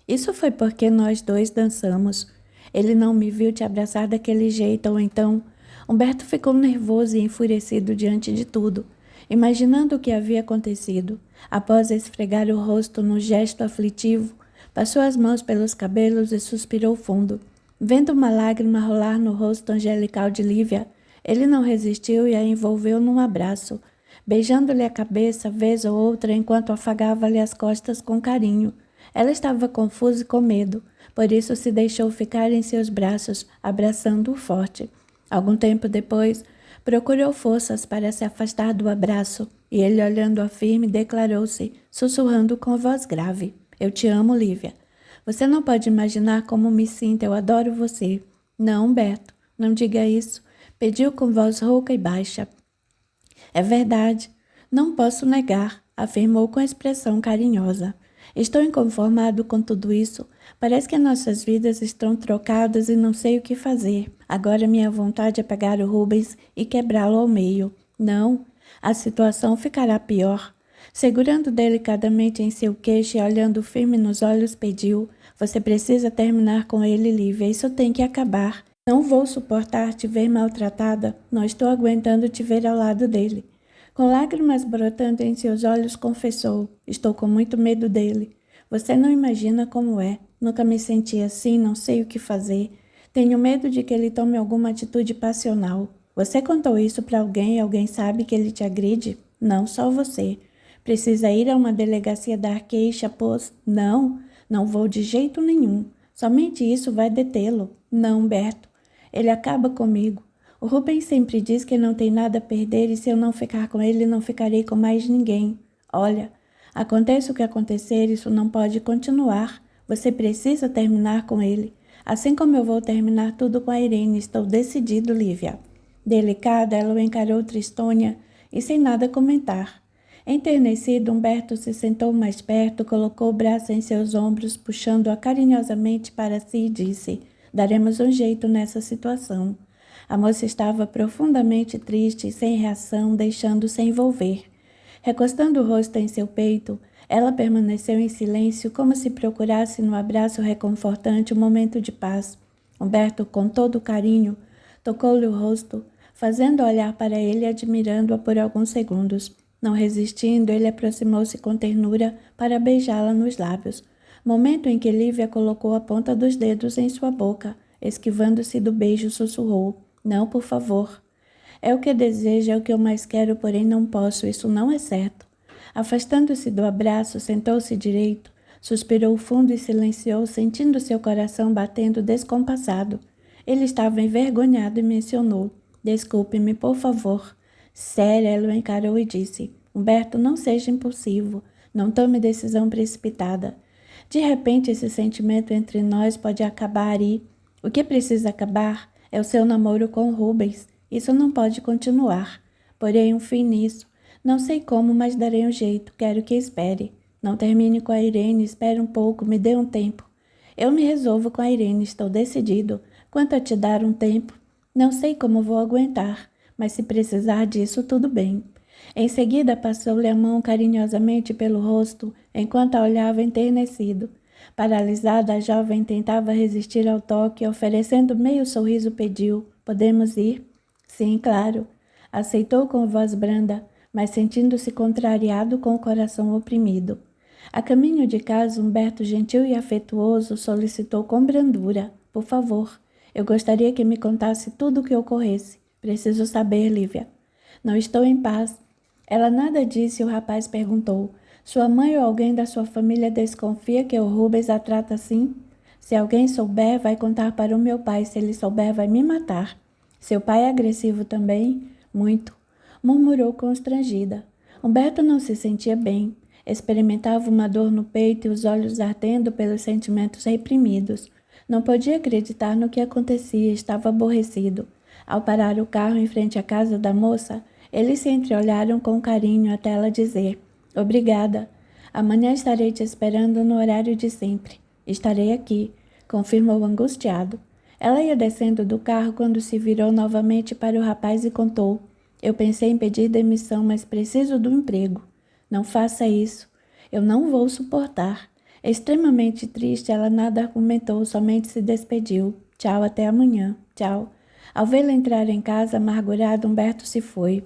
Isso foi porque nós dois dançamos. Ele não me viu te abraçar daquele jeito, ou então... Humberto ficou nervoso e enfurecido diante de tudo, imaginando o que havia acontecido. Após esfregar o rosto num gesto aflitivo, passou as mãos pelos cabelos e suspirou fundo. Vendo uma lágrima rolar no rosto angelical de Lívia, ele não resistiu e a envolveu num abraço, beijando-lhe a cabeça vez ou outra enquanto afagava-lhe as costas com carinho. Ela estava confusa e com medo, por isso se deixou ficar em seus braços, abraçando-o forte. Algum tempo depois, procurou forças para se afastar do abraço, e ele, olhando-a firme, declarou-se, sussurrando com voz grave: "Eu te amo, Lívia. Você não pode imaginar como me sinto, eu adoro você." "Não, Beto, não diga isso," pediu com voz rouca e baixa. "É verdade, não posso negar," afirmou com expressão carinhosa. "Estou inconformado com tudo isso. Parece que nossas vidas estão trocadas e não sei o que fazer. Agora minha vontade é pegar o Rubens e quebrá-lo ao meio. Não, a situação ficará pior." Segurando delicadamente em seu queixo e olhando firme nos olhos, pediu: "Você precisa terminar com ele, Lívia. Isso tem que acabar. Não vou suportar te ver maltratada. Não estou aguentando te ver ao lado dele." Com lágrimas brotando em seus olhos, confessou: "Estou com muito medo dele. Você não imagina como é. Nunca me senti assim, não sei o que fazer. Tenho medo de que ele tome alguma atitude passional." "Você contou isso para alguém e alguém sabe que ele te agride?" "Não, só você." "Precisa ir a uma delegacia dar queixa, pois..." "Não, não vou de jeito nenhum. Somente isso vai detê-lo." "Não, Berto. Ele acaba comigo. O Rubens sempre diz que não tem nada a perder e se eu não ficar com ele, não ficarei com mais ninguém. Olha, aconteça o que acontecer, isso não pode continuar. Você precisa terminar com ele. Assim como eu vou terminar tudo com a Irene, estou decidido, Lívia." Delicada, ela o encarou tristonha e sem nada comentar. Enternecido, Humberto se sentou mais perto, colocou o braço em seus ombros, puxando-a carinhosamente para si e disse: "Daremos um jeito nessa situação." A moça estava profundamente triste e sem reação, deixando-se envolver. Recostando o rosto em seu peito, ela permaneceu em silêncio, como se procurasse no abraço reconfortante um momento de paz. Humberto, com todo o carinho, tocou-lhe o rosto, fazendo olhar para ele e admirando-a por alguns segundos. Não resistindo, ele aproximou-se com ternura para beijá-la nos lábios, momento em que Lívia colocou a ponta dos dedos em sua boca. Esquivando-se do beijo, sussurrou: "Não, por favor. É o que desejo, é o que eu mais quero, porém não posso, isso não é certo." Afastando-se do abraço, sentou-se direito, suspirou fundo e silenciou, sentindo seu coração batendo descompassado. Ele estava envergonhado e mencionou: "Desculpe-me, por favor." Séria, ela o encarou e disse: "Humberto, não seja impulsivo, não tome decisão precipitada. De repente, esse sentimento entre nós pode acabar e... O que precisa acabar é o seu namoro com Rubens. Isso não pode continuar. Porém um fim nisso. Não sei como, mas darei um jeito. Quero que espere. Não termine com a Irene, espere um pouco, me dê um tempo." "Eu me resolvo com a Irene, estou decidido. Quanto a te dar um tempo, não sei como vou aguentar, mas se precisar disso, tudo bem." Em seguida, passou-lhe a mão carinhosamente pelo rosto, enquanto a olhava enternecido. Paralisada, a jovem tentava resistir ao toque, oferecendo meio sorriso, pediu: "Podemos ir?" "Sim, claro." Aceitou com voz branda, mas sentindo-se contrariado, com o coração oprimido. A caminho de casa, Humberto, gentil e afetuoso, solicitou com brandura: "Por favor, eu gostaria que me contasse tudo o que ocorresse. Preciso saber, Lívia." "Não estou em paz." Ela nada disse e o rapaz perguntou: "Sua mãe ou alguém da sua família desconfia que o Rubens a trata assim?" "Se alguém souber, vai contar para o meu pai. Se ele souber, vai me matar." "Seu pai é agressivo também?" "Muito," murmurou constrangida. Humberto não se sentia bem. Experimentava uma dor no peito e os olhos ardendo pelos sentimentos reprimidos. Não podia acreditar no que acontecia, estava aborrecido. Ao parar o carro em frente à casa da moça, eles se entreolharam com carinho até ela dizer: "Obrigada. Amanhã estarei te esperando no horário de sempre." Estarei aqui, confirmou angustiado. Ela ia descendo do carro quando se virou novamente para o rapaz e contou. Eu pensei em pedir demissão, mas preciso do emprego. Não faça isso. Eu não vou suportar. Extremamente triste, ela nada argumentou, somente se despediu. Tchau, até amanhã. Tchau. Ao vê-la entrar em casa, amargurado, Humberto se foi.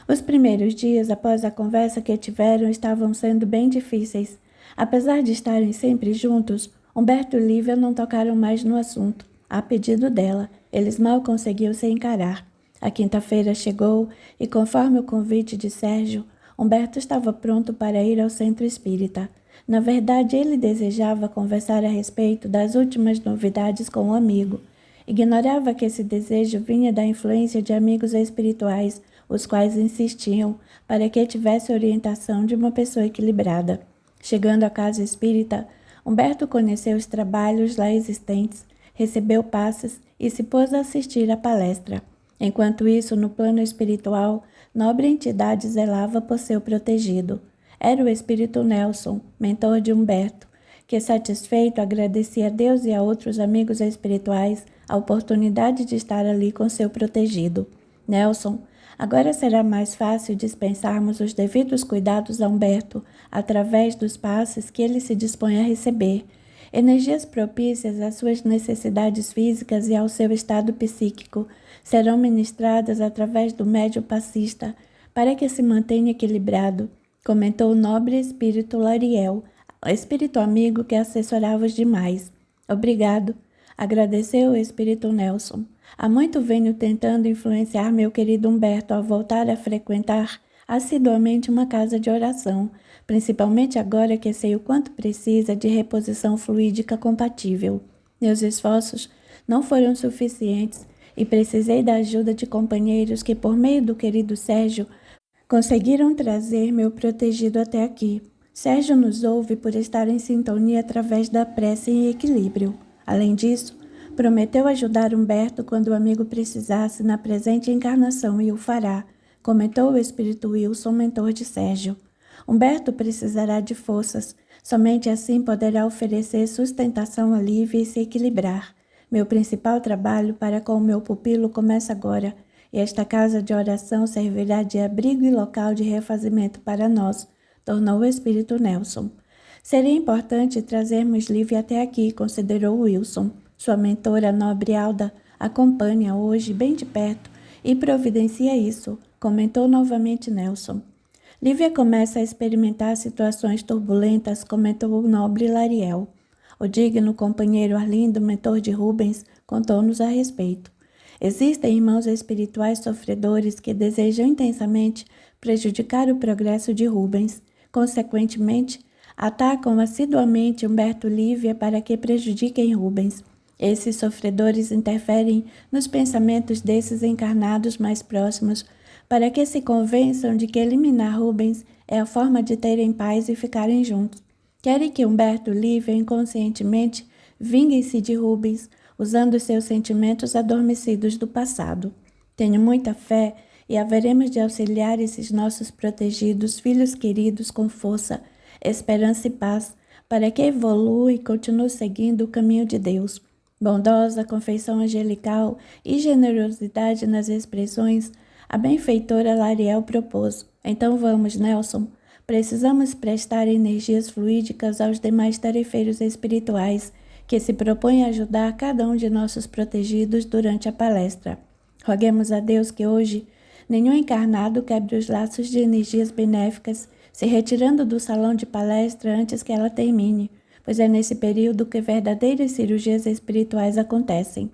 Os primeiros dias após a conversa que tiveram estavam sendo bem difíceis. Apesar de estarem sempre juntos, Humberto e Lívia não tocaram mais no assunto. A pedido dela, eles mal conseguiam se encarar. A quinta-feira chegou e, conforme o convite de Sérgio, Humberto estava pronto para ir ao centro espírita. Na verdade, ele desejava conversar a respeito das últimas novidades com um amigo. Ignorava que esse desejo vinha da influência de amigos espirituais, os quais insistiam para que tivesse orientação de uma pessoa equilibrada. Chegando à casa espírita, Humberto conheceu os trabalhos lá existentes, recebeu passes e se pôs a assistir à palestra. Enquanto isso, no plano espiritual, nobre entidade zelava por seu protegido. Era o espírito Nelson, mentor de Humberto, que, satisfeito, agradecia a Deus e a outros amigos espirituais a oportunidade de estar ali com seu protegido. Nelson, agora será mais fácil dispensarmos os devidos cuidados a Humberto através dos passes que ele se dispõe a receber. Energias propícias às suas necessidades físicas e ao seu estado psíquico serão ministradas através do médium passista para que se mantenha equilibrado, comentou o nobre espírito Lariel, espírito amigo que assessorava os demais. Obrigado, agradeceu o espírito Nelson. Há muito venho tentando influenciar meu querido Humberto a voltar a frequentar assiduamente uma casa de oração, principalmente agora que sei o quanto precisa de reposição fluídica compatível. Meus esforços não foram suficientes e precisei da ajuda de companheiros que, por meio do querido Sérgio, conseguiram trazer meu protegido até aqui. Sérgio nos ouve por estar em sintonia através da prece em equilíbrio. Além disso, prometeu ajudar Humberto quando o amigo precisasse na presente encarnação e o fará, comentou o espírito Wilson, mentor de Sérgio. Humberto precisará de forças, somente assim poderá oferecer sustentação a Lívia e se equilibrar. Meu principal trabalho para com o meu pupilo começa agora, e esta casa de oração servirá de abrigo e local de refazimento para nós, tornou o espírito Nelson. Seria importante trazermos Lívia até aqui, considerou Wilson. Sua mentora nobre Alda acompanha hoje bem de perto e providencia isso, comentou novamente Nelson. Lívia começa a experimentar situações turbulentas, comentou o nobre Lariel. O digno companheiro Arlindo, mentor de Rubens, contou-nos a respeito. Existem irmãos espirituais sofredores que desejam intensamente prejudicar o progresso de Rubens. Consequentemente, atacam assiduamente Humberto e Lívia para que prejudiquem Rubens. Esses sofredores interferem nos pensamentos desses encarnados mais próximos para que se convençam de que eliminar Rubens é a forma de terem paz e ficarem juntos. Querem que Humberto e Lívia inconscientemente vinguem-se de Rubens, usando seus sentimentos adormecidos do passado. Tenho muita fé e haveremos de auxiliar esses nossos protegidos, filhos queridos, com força, esperança e paz, para que evolua e continue seguindo o caminho de Deus. Bondosa, confeição angelical e generosidade nas expressões, a benfeitora Lariel propôs. Então vamos, Nelson. Precisamos prestar energias fluídicas aos demais tarefeiros espirituais que se propõem a ajudar cada um de nossos protegidos durante a palestra. Roguemos a Deus que hoje nenhum encarnado quebre os laços de energias benéficas, se retirando do salão de palestra antes que ela termine, pois é nesse período que verdadeiras cirurgias espirituais acontecem.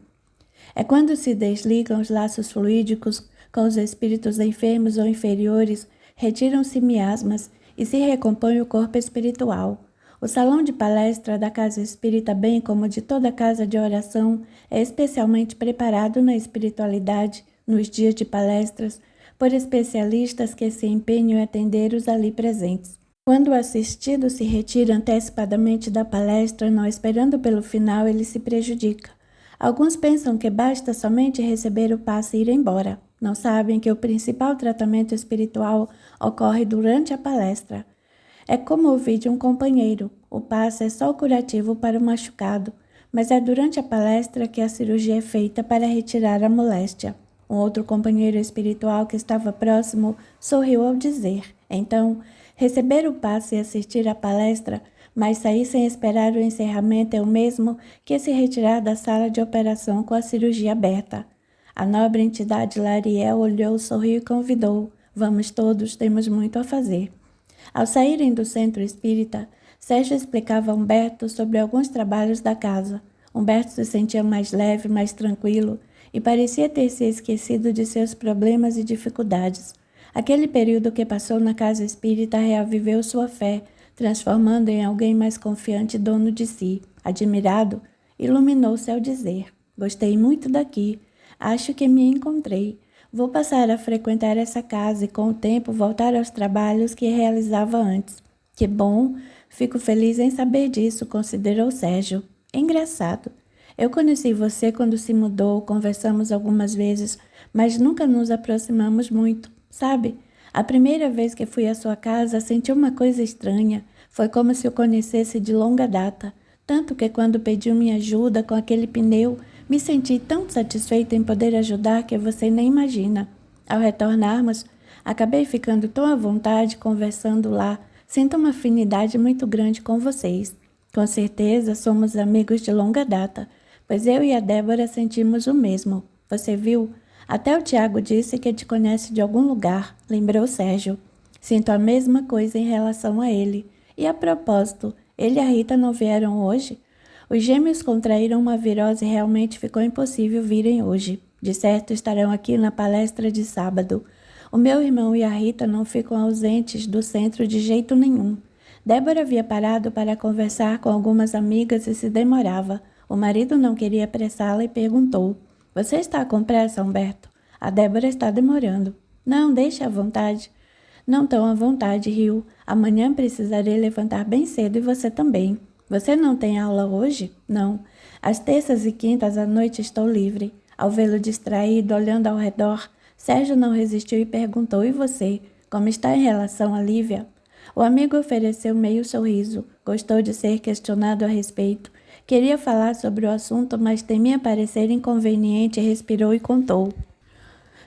É quando se desligam os laços fluídicos com os espíritos enfermos ou inferiores, retiram-se miasmas e se recompõe o corpo espiritual. O salão de palestra da casa espírita, bem como de toda casa de oração, é especialmente preparado na espiritualidade, nos dias de palestras, por especialistas que se empenham em atender os ali presentes. Quando o assistido se retira antecipadamente da palestra, não esperando pelo final, ele se prejudica. Alguns pensam que basta somente receber o passe e ir embora. Não sabem que o principal tratamento espiritual ocorre durante a palestra. É como ouvir de um companheiro. O passe é só o curativo para o machucado, mas é durante a palestra que a cirurgia é feita para retirar a moléstia. Um outro companheiro espiritual que estava próximo sorriu ao dizer: então, receber o passe e assistir à palestra, mas sair sem esperar o encerramento é o mesmo que se retirar da sala de operação com a cirurgia aberta. A nobre entidade Lariel olhou, sorriu e convidou: vamos todos, temos muito a fazer. Ao saírem do centro espírita, Sérgio explicava a Humberto sobre alguns trabalhos da casa. Humberto se sentia mais leve, mais tranquilo e parecia ter se esquecido de seus problemas e dificuldades. Aquele período que passou na casa espírita reaviveu sua fé, transformando em alguém mais confiante e dono de si. Admirado, iluminou-se ao dizer: gostei muito daqui. Acho que me encontrei. Vou passar a frequentar essa casa e, com o tempo, voltar aos trabalhos que realizava antes. Que bom! Fico feliz em saber disso, considerou Sérgio. Engraçado. Eu conheci você quando se mudou, conversamos algumas vezes, mas nunca nos aproximamos muito, sabe? A primeira vez que fui à sua casa, senti uma coisa estranha. Foi como se eu conhecesse de longa data. Tanto que quando pediu minha ajuda com aquele pneu, me senti tão satisfeita em poder ajudar que você nem imagina. Ao retornarmos, acabei ficando tão à vontade conversando lá. Sinto uma afinidade muito grande com vocês. Com certeza somos amigos de longa data, pois eu e a Débora sentimos o mesmo. Você viu? Até o Tiago disse que te conhece de algum lugar, lembrou Sérgio. Sinto a mesma coisa em relação a ele. E a propósito, ele e a Rita não vieram hoje? Os gêmeos contraíram uma virose e realmente ficou impossível virem hoje. De certo estarão aqui na palestra de sábado. O meu irmão e a Rita não ficam ausentes do centro de jeito nenhum. Débora havia parado para conversar com algumas amigas e se demorava. O marido não queria apressá-la e perguntou: você está com pressa, Humberto? A Débora está demorando. Não, deixe à vontade. Não tão à vontade, riu. Amanhã precisarei levantar bem cedo e você também. Você não tem aula hoje? Não. Às terças e quintas à noite estou livre. Ao vê-lo distraído, olhando ao redor, Sérgio não resistiu e perguntou: e você? Como está em relação a Lívia? O amigo ofereceu meio sorriso. Gostou de ser questionado a respeito. Queria falar sobre o assunto, mas temia parecer inconveniente e respirou e contou.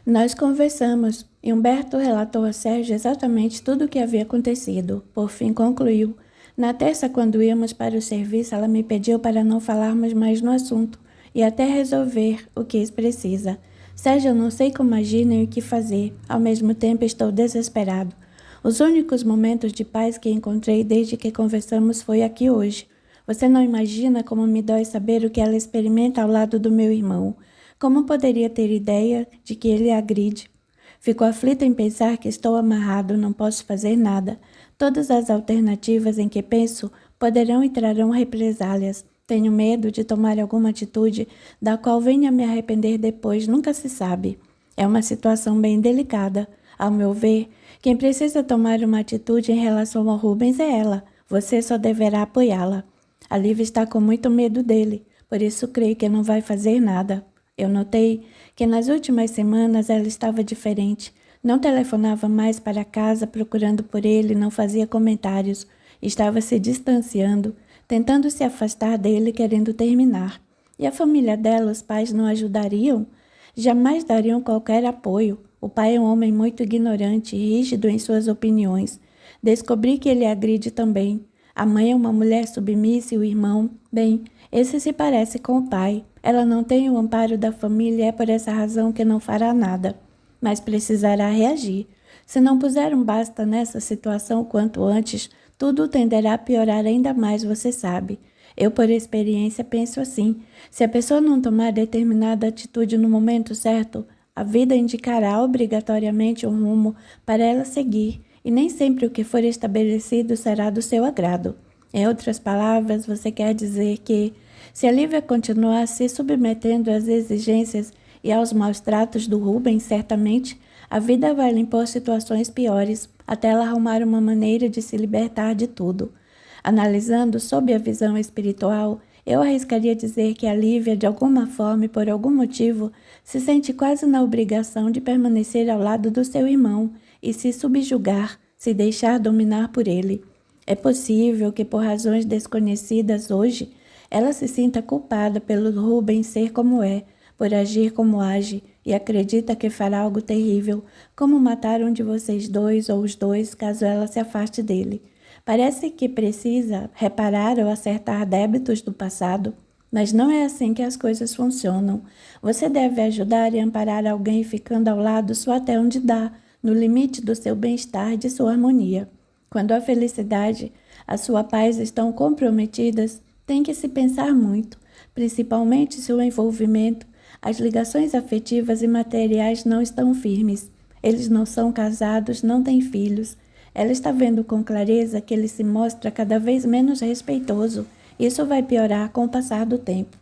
Nós conversamos e Humberto relatou a Sérgio exatamente tudo o que havia acontecido. Por fim concluiu: na terça, quando íamos para o serviço, ela me pediu para não falarmos mais no assunto e até resolver o que precisa. Sérgio, eu não sei como agir nem o que fazer. Ao mesmo tempo, estou desesperado. Os únicos momentos de paz que encontrei desde que conversamos foi aqui hoje. Você não imagina como me dói saber o que ela experimenta ao lado do meu irmão. Como poderia ter ideia de que ele a agride? Fico aflita em pensar que estou amarrado, não posso fazer nada. Todas as alternativas em que penso poderão e trarão represálias. Tenho medo de tomar alguma atitude da qual venha me arrepender depois, nunca se sabe. É uma situação bem delicada. Ao meu ver, quem precisa tomar uma atitude em relação ao Rubens é ela. Você só deverá apoiá-la. A Lívia está com muito medo dele, por isso creio que não vai fazer nada. Eu notei que nas últimas semanas ela estava diferente. Não telefonava mais para casa procurando por ele, não fazia comentários. Estava se distanciando, tentando se afastar dele, querendo terminar. E a família dela, os pais não ajudariam? Jamais dariam qualquer apoio. O pai é um homem muito ignorante e rígido em suas opiniões. Descobri que ele agride também. A mãe é uma mulher submissa e o irmão, bem, esse se parece com o pai. Ela não tem o amparo da família e é por essa razão que não fará nada. Mas precisará reagir. Se não puser um basta nessa situação quanto antes, tudo tenderá a piorar ainda mais, você sabe. Eu, por experiência, penso assim. Se a pessoa não tomar determinada atitude no momento certo, a vida indicará obrigatoriamente um rumo para ela seguir, e nem sempre o que for estabelecido será do seu agrado. Em outras palavras, você quer dizer que, se a Lívia continuar se submetendo às exigências e aos maus tratos do Rubens, certamente a vida vai lhe impor situações piores, até ela arrumar uma maneira de se libertar de tudo. Analisando sob a visão espiritual, eu arriscaria dizer que a Lívia, de alguma forma e por algum motivo, se sente quase na obrigação de permanecer ao lado do seu irmão e se subjugar, se deixar dominar por ele. É possível que, por razões desconhecidas hoje, ela se sinta culpada pelo Rubens ser como é, por agir como age, e acredita que fará algo terrível, como matar um de vocês dois ou os dois, caso ela se afaste dele. Parece que precisa reparar ou acertar débitos do passado, mas não é assim que as coisas funcionam. Você deve ajudar e amparar alguém ficando ao lado só até onde dá, no limite do seu bem-estar e de sua harmonia. Quando a felicidade, a sua paz estão comprometidas, tem que se pensar muito, principalmente se o envolvimento, as ligações afetivas e materiais não estão firmes. Eles não são casados, não têm filhos. Ela está vendo com clareza que ele se mostra cada vez menos respeitoso. Isso vai piorar com o passar do tempo.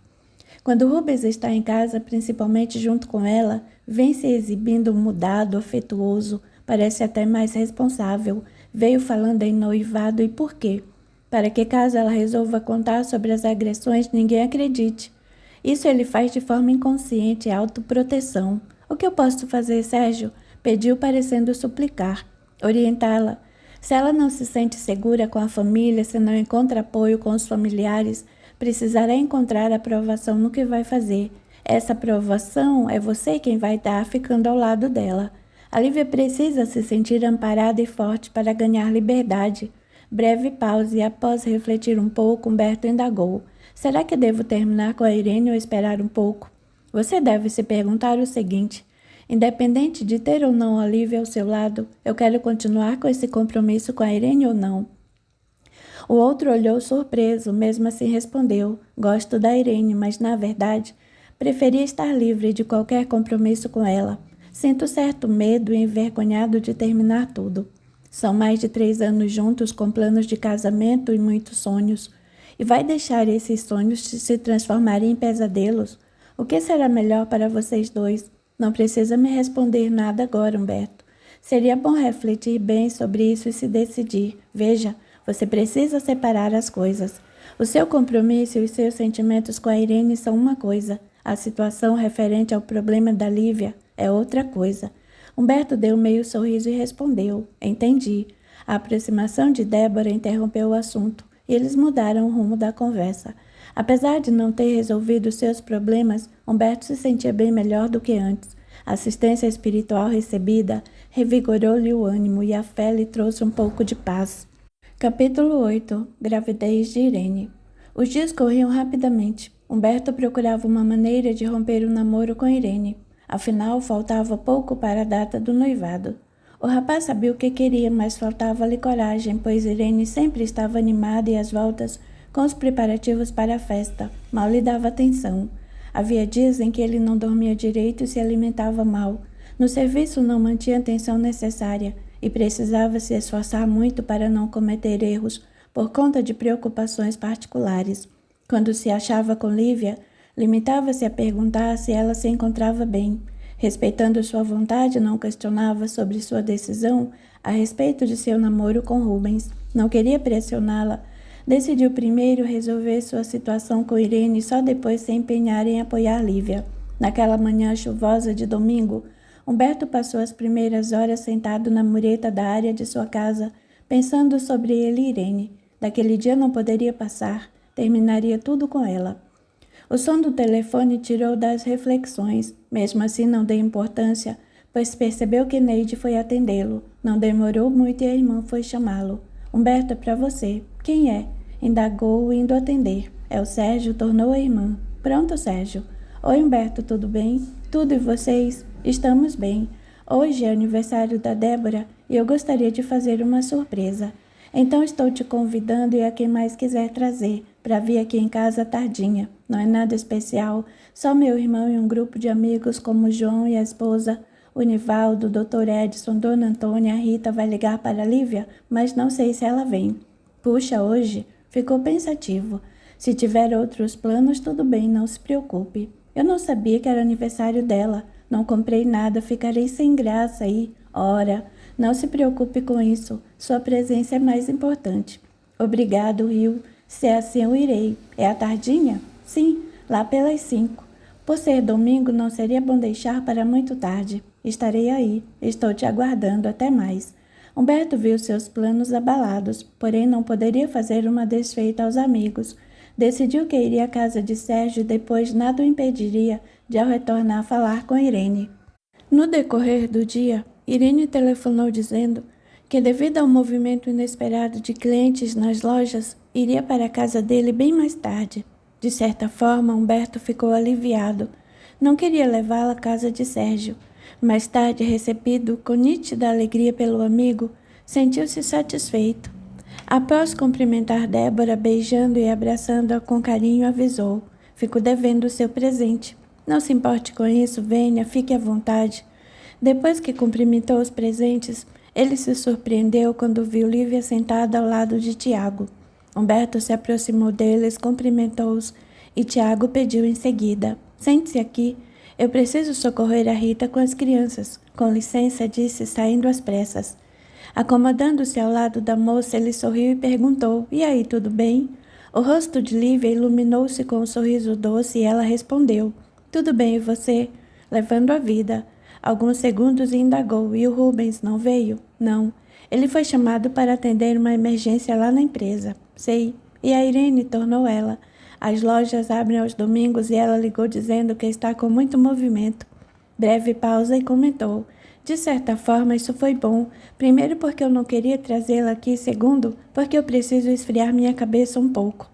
Quando Rubens está em casa, principalmente junto com ela, vem se exibindo mudado, afetuoso, parece até mais responsável. Veio falando em noivado e por quê? Para que caso ela resolva contar sobre as agressões, ninguém acredite. Isso ele faz de forma inconsciente, autoproteção. O que eu posso fazer, Sérgio? Pediu parecendo suplicar. Orientá-la. Se ela não se sente segura com a família, se não encontra apoio com os familiares, precisará encontrar aprovação no que vai fazer. Essa aprovação é você quem vai dar ficando ao lado dela. A Lívia precisa se sentir amparada e forte para ganhar liberdade. Breve pausa e, após refletir um pouco, Humberto indagou. Será que devo terminar com a Irene ou esperar um pouco? Você deve se perguntar o seguinte. Independente de ter ou não a Lívia ao seu lado, eu quero continuar com esse compromisso com a Irene ou não? O outro olhou surpreso, mesmo assim respondeu. Gosto da Irene, mas, na verdade, preferia estar livre de qualquer compromisso com ela. Sinto certo medo e envergonhado de terminar tudo. São mais de 3 anos juntos com planos de casamento e muitos sonhos. E vai deixar esses sonhos se transformarem em pesadelos? O que será melhor para vocês dois? Não precisa me responder nada agora, Humberto. Seria bom refletir bem sobre isso e se decidir. Veja, você precisa separar as coisas. O seu compromisso e os seus sentimentos com a Irene são uma coisa. A situação referente ao problema da Lívia é outra coisa. Humberto deu meio sorriso e respondeu. Entendi. A aproximação de Débora interrompeu o assunto e eles mudaram o rumo da conversa. Apesar de não ter resolvido seus problemas, Humberto se sentia bem melhor do que antes. A assistência espiritual recebida revigorou-lhe o ânimo e a fé lhe trouxe um pouco de paz. Capítulo 8. Gravidez de Irene. Os dias corriam rapidamente. Humberto procurava uma maneira de romper o namoro com Irene. Afinal, faltava pouco para a data do noivado. O rapaz sabia o que queria, mas faltava-lhe coragem, pois Irene sempre estava animada e às voltas com os preparativos para a festa. Mal lhe dava atenção. Havia dias em que ele não dormia direito e se alimentava mal. No serviço não mantinha a atenção necessária e precisava se esforçar muito para não cometer erros por conta de preocupações particulares. Quando se achava com Lívia, limitava-se a perguntar se ela se encontrava bem. Respeitando sua vontade, não questionava sobre sua decisão a respeito de seu namoro com Rubens. Não queria pressioná-la. Decidiu primeiro resolver sua situação com Irene e só depois se empenhar em apoiar Lívia. Naquela manhã chuvosa de domingo, Humberto passou as primeiras horas sentado na mureta da área de sua casa, pensando sobre ele e Irene. Daquele dia não poderia passar, terminaria tudo com ela. O som do telefone tirou das reflexões, mesmo assim não deu importância, pois percebeu que Neide foi atendê-lo. Não demorou muito e a irmã foi chamá-lo. Humberto, é para você. Quem é? Indagou, indo atender. É o Sérgio, tornou a irmã. Pronto, Sérgio. Oi, Humberto, tudo bem? Tudo e vocês? Estamos bem. Hoje é aniversário da Débora e eu gostaria de fazer uma surpresa. Então estou te convidando e a quem mais quiser trazer, para vir aqui em casa tardinha. Não é nada especial, só meu irmão e um grupo de amigos como o João e a esposa, o Nivaldo, o Dr. Edson, Dona Antônia, a Rita vai ligar para a Lívia, mas não sei se ela vem. Puxa, hoje? Ficou pensativo. Se tiver outros planos, tudo bem, não se preocupe. Eu não sabia que era aniversário dela. Não comprei nada, ficarei sem graça aí. Ora, não se preocupe com isso. Sua presença é mais importante. Obrigado, Rio. Se é assim, eu irei. É à tardinha? Sim, lá pelas 5. Por ser domingo, não seria bom deixar para muito tarde. Estarei aí. Estou te aguardando. Até mais. Humberto viu seus planos abalados, porém não poderia fazer uma desfeita aos amigos. Decidiu que iria à casa de Sérgio e depois nada o impediria de ao retornar falar com Irene. No decorrer do dia, Irene telefonou dizendo que, devido ao movimento inesperado de clientes nas lojas, iria para a casa dele bem mais tarde. De certa forma, Humberto ficou aliviado. Não queria levá-la à casa de Sérgio. Mais tarde, recebido com nítida alegria pelo amigo, sentiu-se satisfeito. Após cumprimentar Débora, beijando e abraçando-a com carinho, avisou: "Fico devendo o seu presente. Não se importe com isso, venha, fique à vontade." Depois que cumprimentou os presentes, ele se surpreendeu quando viu Lívia sentada ao lado de Tiago. Humberto se aproximou deles, cumprimentou-os e Tiago pediu em seguida: "Sente-se aqui. Eu preciso socorrer a Rita com as crianças." "Com licença", disse, saindo às pressas. Acomodando-se ao lado da moça, ele sorriu e perguntou: "E aí, tudo bem?" O rosto de Lívia iluminou-se com um sorriso doce e ela respondeu: "Tudo bem, e você?" "Levando a vida." Alguns segundos e indagou: "E o Rubens não veio?" "Não. Ele foi chamado para atender uma emergência lá na empresa." "Sei." "E a Irene?" tornou ela. "As lojas abrem aos domingos e ela ligou dizendo que está com muito movimento." Breve pausa e comentou: "De certa forma, isso foi bom. Primeiro, porque eu não queria trazê-la aqui. Segundo, porque eu preciso esfriar minha cabeça um pouco.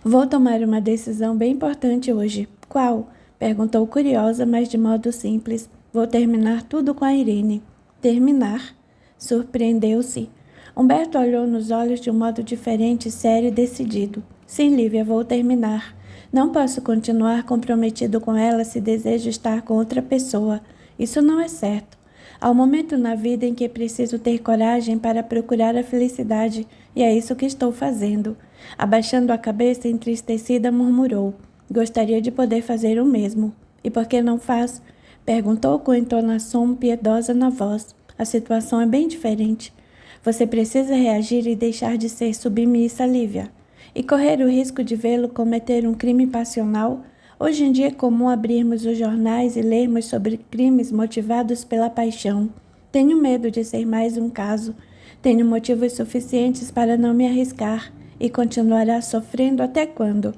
Vou tomar uma decisão bem importante hoje." "Qual?" perguntou curiosa, mas de modo simples. "Vou terminar tudo com a Irene." "Terminar?" surpreendeu-se. Humberto olhou nos olhos de um modo diferente, sério e decidido. "Sim, Lívia, vou terminar. Não posso continuar comprometido com ela se desejo estar com outra pessoa. Isso não é certo. Há um momento na vida em que preciso ter coragem para procurar a felicidade, e é isso que estou fazendo." Abaixando a cabeça, entristecida, murmurou: "Gostaria de poder fazer o mesmo." "E por que não faz?" perguntou com entonação piedosa na voz. "A situação é bem diferente. Você precisa reagir e deixar de ser submissa, Lívia. E correr o risco de vê-lo cometer um crime passional? Hoje em dia é comum abrirmos os jornais e lermos sobre crimes motivados pela paixão. Tenho medo de ser mais um caso. Tenho motivos suficientes para não me arriscar. E continuará sofrendo até quando?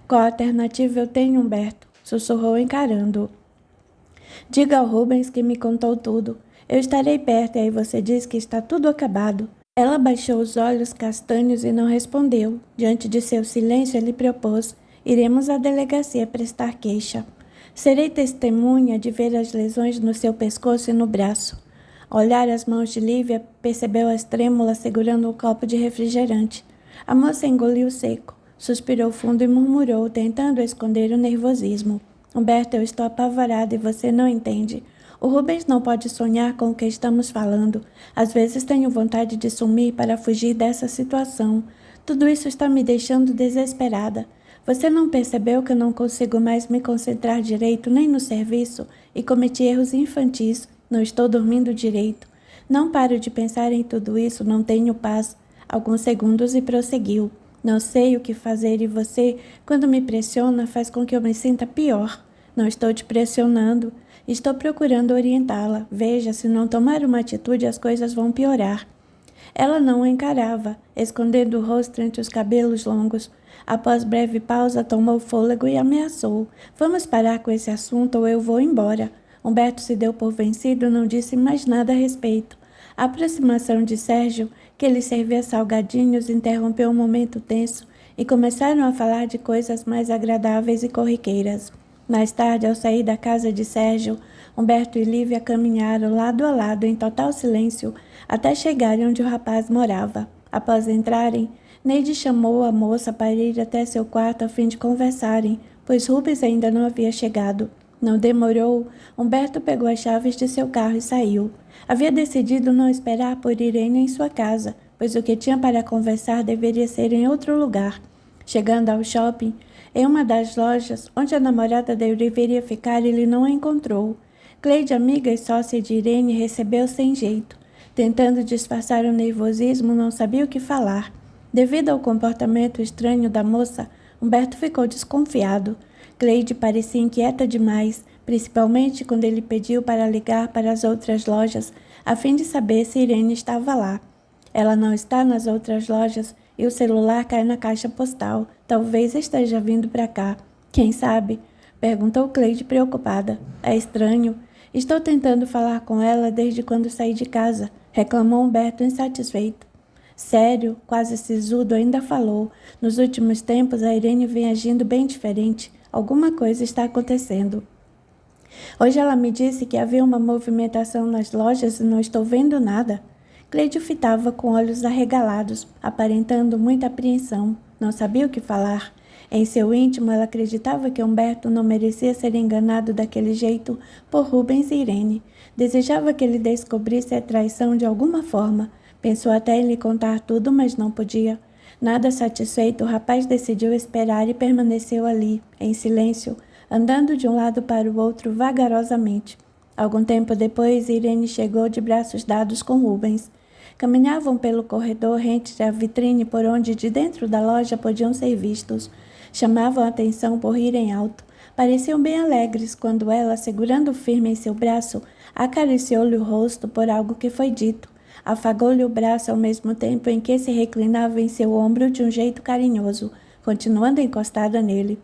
Qual alternativa eu tenho, Humberto?" sussurrou encarando-o. "Diga ao Rubens que me contou tudo. Eu estarei perto e aí você diz que está tudo acabado." Ela baixou os olhos castanhos e não respondeu. Diante de seu silêncio, ele propôs: "Iremos à delegacia prestar queixa. Serei testemunha de ver as lesões no seu pescoço e no braço." Ao olhar as mãos de Lívia, percebeu-as trêmulas segurando um copo de refrigerante. A moça engoliu seco, suspirou fundo e murmurou, tentando esconder o nervosismo: "Humberto, eu estou apavorada e você não entende. O Rubens não pode sonhar com o que estamos falando. Às vezes tenho vontade de sumir para fugir dessa situação. Tudo isso está me deixando desesperada. Você não percebeu que eu não consigo mais me concentrar direito nem no serviço e cometi erros infantis? Não estou dormindo direito. Não paro de pensar em tudo isso, não tenho paz." Alguns segundos e prosseguiu: "Não sei o que fazer e você, quando me pressiona, faz com que eu me sinta pior." "Não estou te pressionando. Estou procurando orientá-la. Veja, se não tomar uma atitude, as coisas vão piorar." Ela não o encarava, escondendo o rosto entre os cabelos longos. Após breve pausa, tomou fôlego e ameaçou: "Vamos parar com esse assunto ou eu vou embora." Humberto se deu por vencido e não disse mais nada a respeito. A aproximação de Sérgio, que lhe servia salgadinhos, interrompeu um momento tenso e começaram a falar de coisas mais agradáveis e corriqueiras. Mais tarde, ao sair da casa de Sérgio, Humberto e Lívia caminharam lado a lado em total silêncio até chegarem onde o rapaz morava. Após entrarem, Neide chamou a moça para ir até seu quarto a fim de conversarem, pois Rubens ainda não havia chegado. Não demorou, Humberto pegou as chaves de seu carro e saiu. Havia decidido não esperar por Irene em sua casa, pois o que tinha para conversar deveria ser em outro lugar. Chegando ao shopping, em uma das lojas onde a namorada deveria ficar, ele não a encontrou. Cleide, amiga e sócia de Irene, recebeu sem jeito. Tentando disfarçar o nervosismo, não sabia o que falar. Devido ao comportamento estranho da moça, Humberto ficou desconfiado. Cleide parecia inquieta demais, principalmente quando ele pediu para ligar para as outras lojas, a fim de saber se Irene estava lá. Ela não está nas outras lojas e o celular cai na caixa postal. Talvez esteja vindo para cá. Quem sabe? Perguntou Cleide preocupada. É estranho. Estou tentando falar com ela desde quando saí de casa, reclamou Humberto insatisfeito. Sério, quase sisudo, ainda falou. Nos últimos tempos a Irene vem agindo bem diferente. Alguma coisa está acontecendo. Hoje ela me disse que havia uma movimentação nas lojas e não estou vendo nada. Cleide o fitava com olhos arregalados, aparentando muita apreensão. Não sabia o que falar. Em seu íntimo, ela acreditava que Humberto não merecia ser enganado daquele jeito por Rubens e Irene. Desejava que ele descobrisse a traição de alguma forma. Pensou até em lhe contar tudo, mas não podia. Nada satisfeito, o rapaz decidiu esperar e permaneceu ali, em silêncio, andando de um lado para o outro vagarosamente. Algum tempo depois, Irene chegou de braços dados com Rubens. Caminhavam pelo corredor rente à vitrine por onde de dentro da loja podiam ser vistos. Chamavam a atenção por rirem alto. Pareciam bem alegres quando ela, segurando firme em seu braço, acariciou-lhe o rosto por algo que foi dito. Afagou-lhe o braço ao mesmo tempo em que se reclinava em seu ombro de um jeito carinhoso, continuando encostada nele.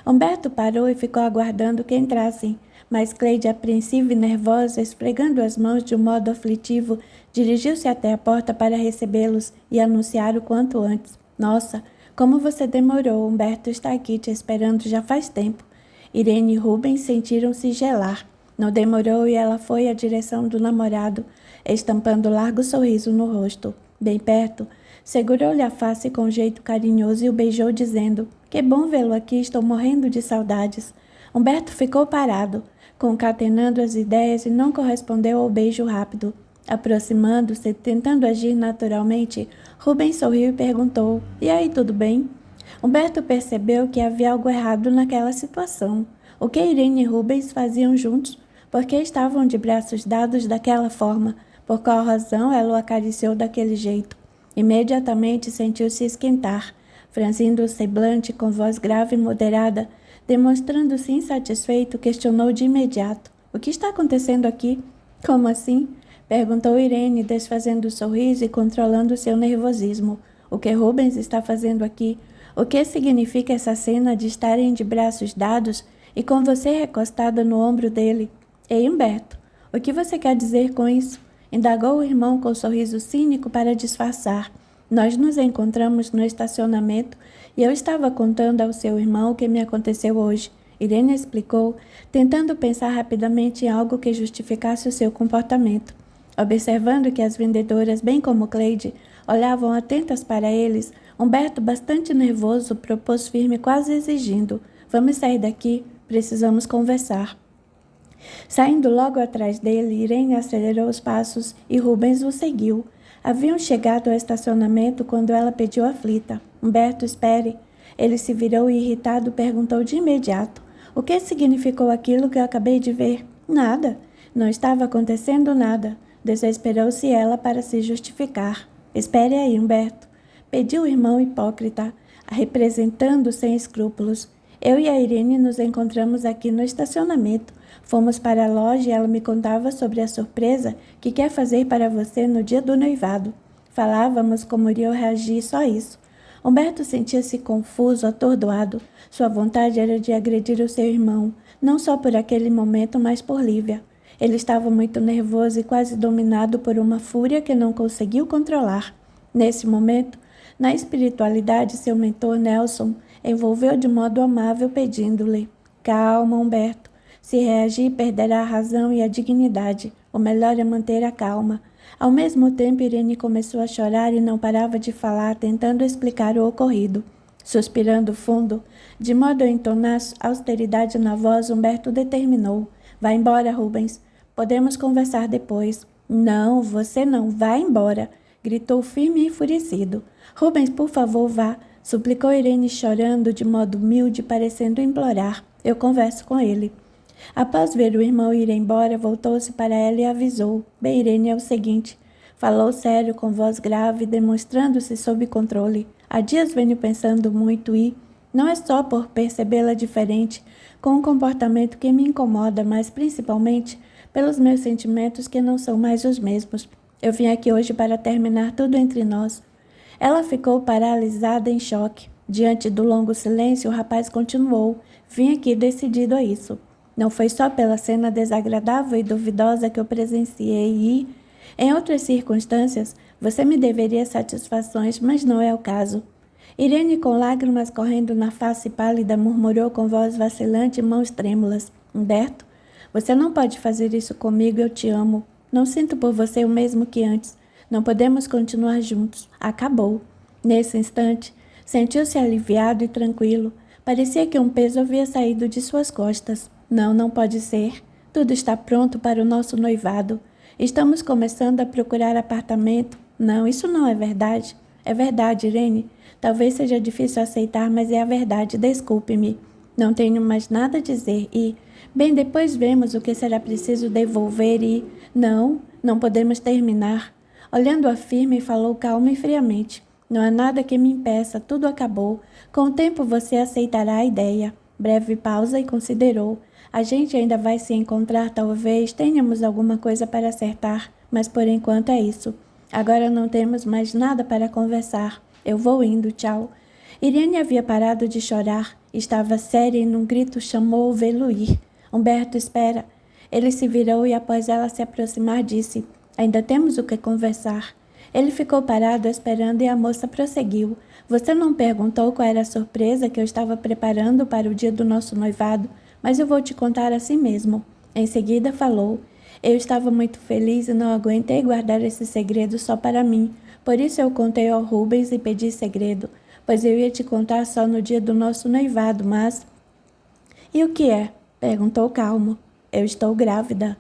Humberto parou e ficou aguardando que entrassem, mas Cleide, apreensiva e nervosa, esfregando as mãos de um modo aflitivo, dirigiu-se até a porta para recebê-los e anunciar o quanto antes. Nossa, como você demorou, Humberto está aqui te esperando já faz tempo. Irene e Rubens sentiram-se gelar. Não demorou e ela foi à direção do namorado, estampando largo sorriso no rosto. Bem perto, segurou-lhe a face com jeito carinhoso e o beijou, dizendo: que bom vê-lo aqui, estou morrendo de saudades. Humberto ficou parado, concatenando as ideias e não correspondeu ao beijo rápido. Aproximando-se, tentando agir naturalmente, Rubens sorriu e perguntou: e aí, tudo bem? Humberto percebeu que havia algo errado naquela situação. O que Irene e Rubens faziam juntos? Por que estavam de braços dados daquela forma? Por qual razão ela o acariciou daquele jeito? Imediatamente sentiu-se esquentar, franzindo o semblante com voz grave e moderada, demonstrando-se insatisfeito, questionou de imediato: o que está acontecendo aqui? Como assim? Perguntou Irene, desfazendo o sorriso e controlando seu nervosismo. O que Rubens está fazendo aqui? O que significa essa cena de estarem de braços dados e com você recostada no ombro dele? Ei, Humberto, o que você quer dizer com isso? Indagou o irmão com um sorriso cínico para disfarçar. Nós nos encontramos no estacionamento e eu estava contando ao seu irmão o que me aconteceu hoje. Irene explicou, tentando pensar rapidamente em algo que justificasse o seu comportamento. Observando que as vendedoras, bem como Cleide, olhavam atentas para eles, Humberto, bastante nervoso, propôs firme, quase exigindo: vamos sair daqui, precisamos conversar. Saindo logo atrás dele, Irene acelerou os passos e Rubens o seguiu. Haviam chegado ao estacionamento quando ela pediu aflita: Humberto, espere. Ele se virou e, irritado, perguntou de imediato: o que significou aquilo que eu acabei de ver? Nada. Não estava acontecendo nada. Desesperou-se ela para se justificar. Espere aí, Humberto. Pediu o irmão hipócrita, representando sem escrúpulos. Eu e a Irene nos encontramos aqui no estacionamento. Fomos para a loja e ela me contava sobre a surpresa que quer fazer para você no dia do noivado. Falávamos como iria reagir, só isso. Humberto sentia-se confuso, atordoado. Sua vontade era de agredir o seu irmão, não só por aquele momento, mas por Lívia. Ele estava muito nervoso e quase dominado por uma fúria que não conseguiu controlar. Nesse momento, na espiritualidade, seu mentor Nelson envolveu de modo amável, pedindo-lhe: calma, Humberto. Se reagir, perderá a razão e a dignidade. O melhor é manter a calma. Ao mesmo tempo, Irene começou a chorar e não parava de falar, tentando explicar o ocorrido. Suspirando fundo, de modo a entonar austeridade na voz, Humberto determinou: vá embora, Rubens. Podemos conversar depois. Não, você não. Vá embora, gritou firme e enfurecido. Rubens, por favor, vá, suplicou Irene chorando de modo humilde, parecendo implorar. Eu converso com ele. Após ver o irmão ir embora, voltou-se para ela e avisou: bem, Irene, é o seguinte. Falou sério, com voz grave, demonstrando-se sob controle. Há dias venho pensando muito e, não é só por percebê-la diferente, com um comportamento que me incomoda, mas principalmente pelos meus sentimentos que não são mais os mesmos. Eu vim aqui hoje para terminar tudo entre nós. Ela ficou paralisada em choque. Diante do longo silêncio, o rapaz continuou. Vim aqui decidido a isso. Não foi só pela cena desagradável e duvidosa que eu presenciei e, em outras circunstâncias, você me deveria satisfações, mas não é o caso. Irene, com lágrimas correndo na face pálida, murmurou com voz vacilante e mãos trêmulas. Humberto, você não pode fazer isso comigo, eu te amo. Não sinto por você o mesmo que antes. Não podemos continuar juntos. Acabou. Nesse instante, sentiu-se aliviado e tranquilo. Parecia que um peso havia saído de suas costas. Não, não pode ser. Tudo está pronto para o nosso noivado. Estamos começando a procurar apartamento. Não, isso não é verdade. É verdade, Irene. Talvez seja difícil aceitar, mas é a verdade. Desculpe-me. Não tenho mais nada a dizer e, bem, depois vemos o que será preciso devolver e... Não podemos terminar. Olhando-a firme, falou calma e friamente. Não há nada que me impeça, tudo acabou. Com o tempo você aceitará a ideia. Breve pausa e considerou. A gente ainda vai se encontrar, talvez tenhamos alguma coisa para acertar, mas por enquanto é isso. Agora não temos mais nada para conversar. Eu vou indo, tchau. Irene havia parado de chorar. Estava séria e num grito chamou vê-lo ir. Humberto, espera. Ele se virou e após ela se aproximar disse, ainda temos o que conversar. Ele ficou parado esperando e a moça prosseguiu. Você não perguntou qual era a surpresa que eu estava preparando para o dia do nosso noivado, mas eu vou te contar assim mesmo. Em seguida falou. Eu estava muito feliz e não aguentei guardar esse segredo só para mim. Por isso eu contei ao Rubens e pedi segredo, pois eu ia te contar só no dia do nosso noivado, mas... E o que é? Perguntou calmo. Eu estou grávida.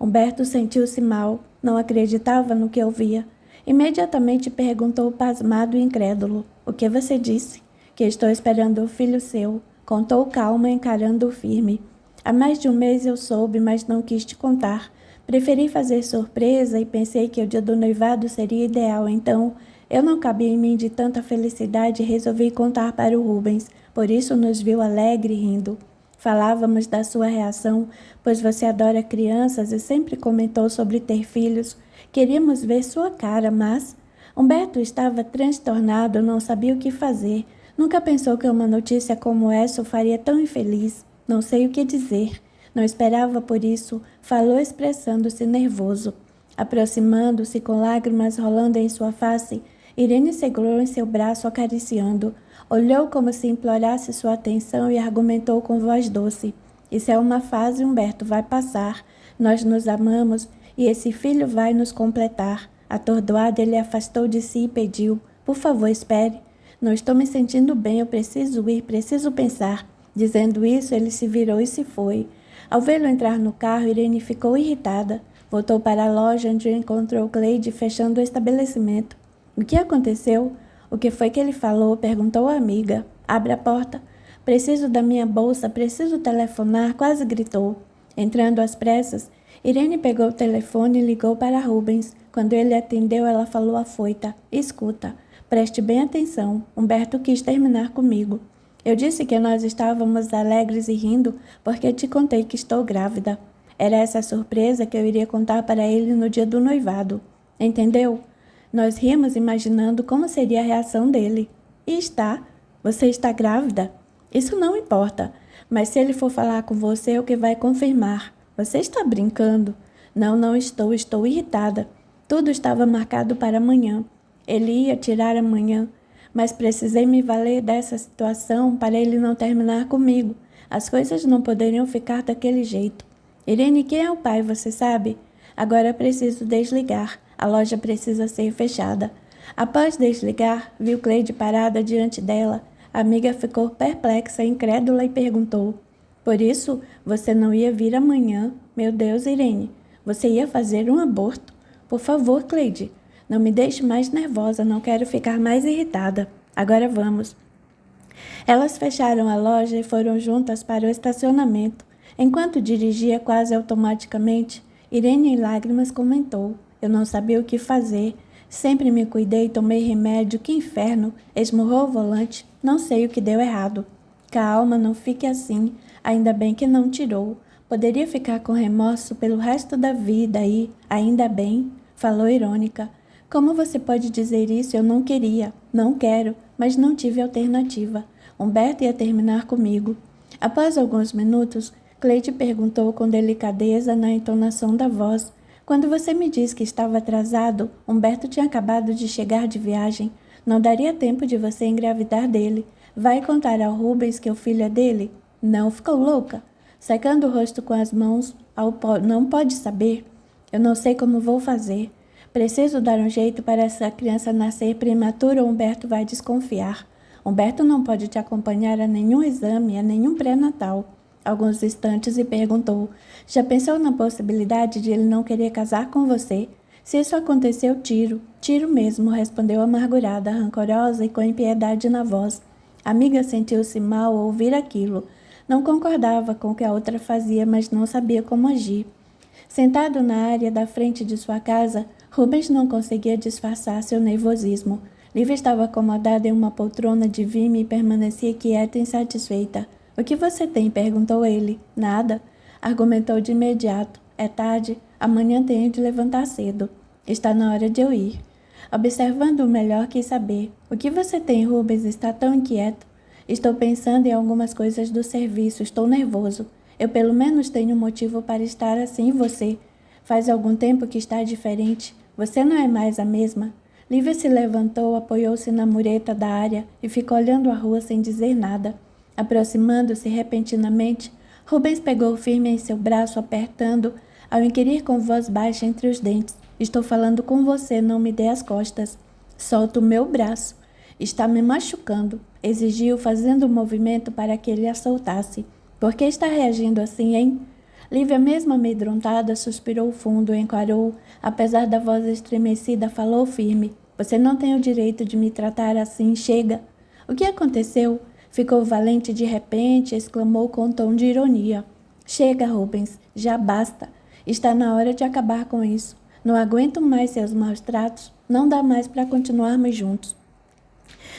Humberto sentiu-se mal, não acreditava no que ouvia. Imediatamente perguntou pasmado e incrédulo. O que você disse? Que estou esperando o filho seu. Contou calma, encarando-o firme. Há mais de um mês eu soube, mas não quis te contar. Preferi fazer surpresa e pensei que o dia do noivado seria ideal, então eu não cabia em mim de tanta felicidade e resolvi contar para o Rubens. Por isso nos viu alegre rindo. Falávamos da sua reação, pois você adora crianças e sempre comentou sobre ter filhos. Queríamos ver sua cara, mas... Humberto estava transtornado, não sabia o que fazer. Nunca pensou que uma notícia como essa o faria tão infeliz. Não sei o que dizer. Não esperava por isso. Falou expressando-se nervoso. Aproximando-se com lágrimas rolando em sua face, Irene segurou em seu braço acariciando. Olhou como se implorasse sua atenção e argumentou com voz doce. Isso é uma fase, Humberto, vai passar. Nós nos amamos e esse filho vai nos completar. Atordoado, ele afastou de si e pediu. Por favor, espere. Não estou me sentindo bem, eu preciso ir, preciso pensar. Dizendo isso, ele se virou e se foi. Ao vê-lo entrar no carro, Irene ficou irritada. Voltou para a loja onde encontrou Cleide fechando o estabelecimento. O que aconteceu? O que foi que ele falou? Perguntou a amiga. Abre a porta. Preciso da minha bolsa, preciso telefonar, quase gritou. Entrando às pressas, Irene pegou o telefone e ligou para Rubens. Quando ele atendeu, ela falou afoita. Escuta, preste bem atenção. Humberto quis terminar comigo. Eu disse que nós estávamos alegres e rindo porque te contei que estou grávida. Era essa a surpresa que eu iria contar para ele no dia do noivado. Entendeu? Nós rimos imaginando como seria a reação dele. E está. Você está grávida? Isso não importa. Mas se ele for falar com você, é o que vai confirmar. Você está brincando? Não estou. Estou irritada. Tudo estava marcado para amanhã. Ele ia tirar amanhã. Mas precisei me valer dessa situação para ele não terminar comigo. As coisas não poderiam ficar daquele jeito. Irene, quem é o pai, você sabe? Agora preciso desligar. A loja precisa ser fechada. Após desligar, viu Cleide parada diante dela. A amiga ficou perplexa, incrédula e perguntou. Por isso, você não ia vir amanhã? Meu Deus, Irene, você ia fazer um aborto? Por favor, Cleide, não me deixe mais nervosa, não quero ficar mais irritada. Agora vamos. Elas fecharam a loja e foram juntas para o estacionamento. Enquanto dirigia quase automaticamente, Irene, em lágrimas, comentou. Eu não sabia o que fazer. Sempre me cuidei, tomei remédio. Que inferno! Esmurrou o volante. Não sei o que deu errado. Calma, não fique assim. Ainda bem que não tirou. Poderia ficar com remorso pelo resto da vida e, ainda bem, falou irônica. Como você pode dizer isso? Eu não queria, não quero, mas não tive alternativa. Humberto ia terminar comigo. Após alguns minutos, Cleide perguntou com delicadeza na entonação da voz. Quando você me disse que estava atrasado, Humberto tinha acabado de chegar de viagem. Não daria tempo de você engravidar dele. Vai contar ao Rubens que o filho é dele? Não, ficou louca? Secando o rosto com as mãos, não pode saber. Eu não sei como vou fazer. Preciso dar um jeito para essa criança nascer prematura ou Humberto vai desconfiar. Humberto não pode te acompanhar a nenhum exame, a nenhum pré-natal. Alguns instantes e perguntou, já pensou na possibilidade de ele não querer casar com você? Se isso acontecer, eu tiro. Tiro mesmo, respondeu amargurada, rancorosa e com impiedade na voz. A amiga sentiu-se mal ao ouvir aquilo. Não concordava com o que a outra fazia, mas não sabia como agir. Sentado na área da frente de sua casa, Rubens não conseguia disfarçar seu nervosismo. Lívia estava acomodada em uma poltrona de vime e permanecia quieta e insatisfeita. — O que você tem? Perguntou ele. — Nada, argumentou de imediato. É tarde, amanhã tenho de levantar cedo. Está na hora de eu ir. Observando-o melhor, quis saber. — O que você tem, Rubens? Está tão inquieto. Estou pensando em algumas coisas do serviço. Estou nervoso. Eu pelo menos tenho um motivo para estar assim e você. Faz algum tempo que está diferente. Você não é mais a mesma. Lívia se levantou, apoiou-se na mureta da área e ficou olhando a rua sem dizer nada. Aproximando-se repentinamente, Rubens pegou firme em seu braço, apertando, ao inquirir com voz baixa entre os dentes. — Estou falando com você, não me dê as costas. — Solta o meu braço. Está me machucando, exigiu, fazendo um movimento para que ele a soltasse. — Por que está reagindo assim, hein? Lívia, mesmo amedrontada, suspirou fundo, encarou. Apesar da voz estremecida, falou firme. — Você não tem o direito de me tratar assim, chega. — O que aconteceu? Ficou valente de repente, exclamou com tom de ironia. — Chega, Rubens, já basta. Está na hora de acabar com isso. Não aguento mais seus maus tratos. Não dá mais para continuarmos juntos.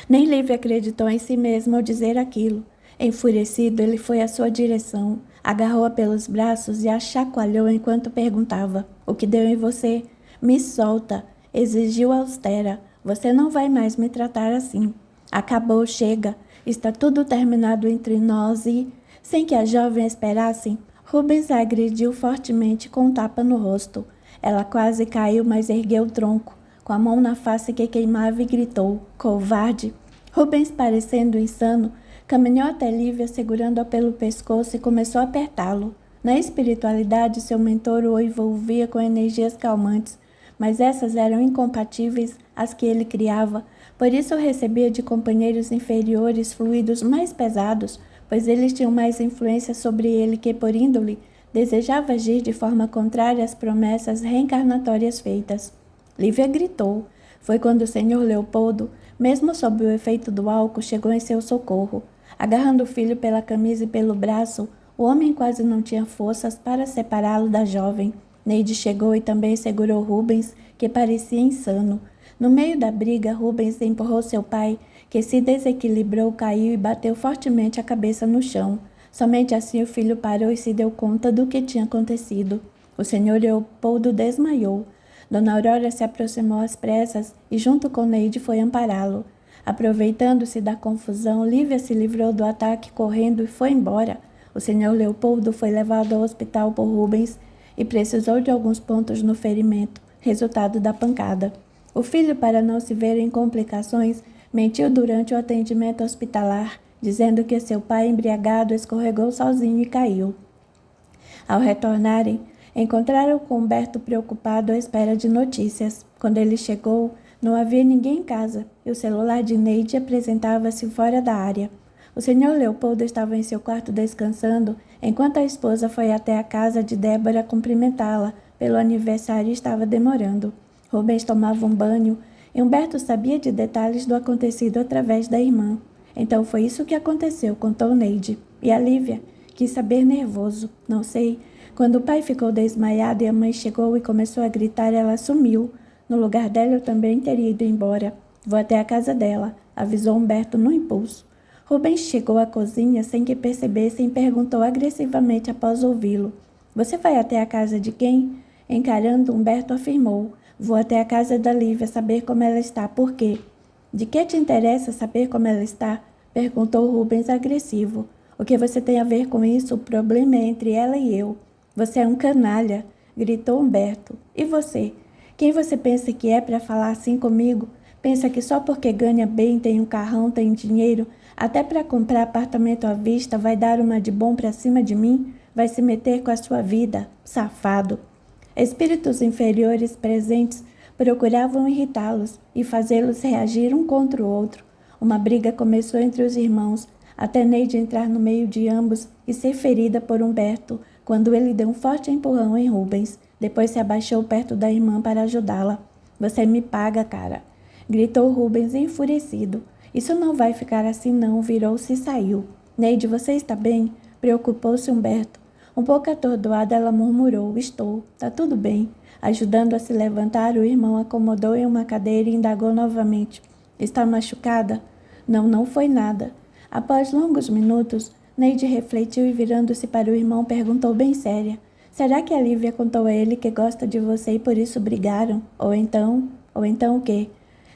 Nem Lívia acreditou em si mesma ao dizer aquilo. Enfurecido, ele foi à sua direção, agarrou-a pelos braços e a chacoalhou enquanto perguntava. — O que deu em você? — Me solta, exigiu austera. Você não vai mais me tratar assim. Acabou, chega. Está tudo terminado entre nós e, sem que a jovem esperasse, Rubens a agrediu fortemente com um tapa no rosto. Ela quase caiu, mas ergueu o tronco, com a mão na face que queimava e gritou. — Covarde! Rubens, parecendo insano, caminhou até Lívia, segurando-a pelo pescoço e começou a apertá-lo. Na espiritualidade, seu mentor o envolvia com energias calmantes, mas essas eram incompatíveis às que ele criava. Por isso recebia de companheiros inferiores fluidos mais pesados, pois eles tinham mais influência sobre ele que, por índole, desejava agir de forma contrária às promessas reencarnatórias feitas. Lívia gritou. Foi quando o senhor Leopoldo, mesmo sob o efeito do álcool, chegou em seu socorro. Agarrando o filho pela camisa e pelo braço, o homem quase não tinha forças para separá-lo da jovem. Neide chegou e também segurou Rubens, que parecia insano. No meio da briga, Rubens empurrou seu pai, que se desequilibrou, caiu e bateu fortemente a cabeça no chão. Somente assim o filho parou e se deu conta do que tinha acontecido. O senhor Leopoldo desmaiou. Dona Aurora se aproximou às pressas e, junto com Neide, foi ampará-lo. Aproveitando-se da confusão, Lívia se livrou do ataque correndo e foi embora. O senhor Leopoldo foi levado ao hospital por Rubens e precisou de alguns pontos no ferimento, resultado da pancada. O filho, para não se ver em complicações, mentiu durante o atendimento hospitalar, dizendo que seu pai, embriagado, escorregou sozinho e caiu. Ao retornarem, encontraram com Humberto preocupado à espera de notícias. Quando ele chegou, não havia ninguém em casa e o celular de Neide apresentava-se fora da área. O senhor Leopoldo estava em seu quarto descansando, enquanto a esposa foi até a casa de Débora cumprimentá-la pelo aniversário e estava demorando. Rubens tomava um banho e Humberto sabia de detalhes do acontecido através da irmã. Então foi isso que aconteceu, contou Neide. E a Lívia quis saber nervoso. Não sei. Quando o pai ficou desmaiado e a mãe chegou e começou a gritar, ela sumiu. No lugar dela eu também teria ido embora. Vou até a casa dela, avisou Humberto no impulso. Rubens chegou à cozinha sem que percebessem e perguntou agressivamente após ouvi-lo. Você vai até a casa de quem? Encarando, Humberto afirmou. Vou até a casa da Lívia saber como ela está. Por quê? De que te interessa saber como ela está? Perguntou Rubens agressivo. O que você tem a ver com isso? O problema é entre ela e eu. Você é um canalha, gritou Humberto. E você? Quem você pensa que é para falar assim comigo? Pensa que só porque ganha bem, tem um carrão, tem dinheiro, até para comprar apartamento à vista, vai dar uma de bom para cima de mim? Vai se meter com a sua vida, safado. Espíritos inferiores presentes procuravam irritá-los e fazê-los reagir um contra o outro. Uma briga começou entre os irmãos, até Neide entrar no meio de ambos e ser ferida por Humberto, quando ele deu um forte empurrão em Rubens. Depois se abaixou perto da irmã para ajudá-la. Você me paga, cara, gritou Rubens enfurecido. Isso não vai ficar assim não, virou-se e saiu. Neide, você está bem? Preocupou-se Humberto. Um pouco atordoada, ela murmurou, estou, tá tudo bem. Ajudando a se levantar, o irmão acomodou em uma cadeira e indagou novamente. Está machucada? Não, não foi nada. Após longos minutos, Neide refletiu e virando-se para o irmão perguntou bem séria. Será que a Lívia contou a ele que gosta de você e por isso brigaram? Ou então o quê?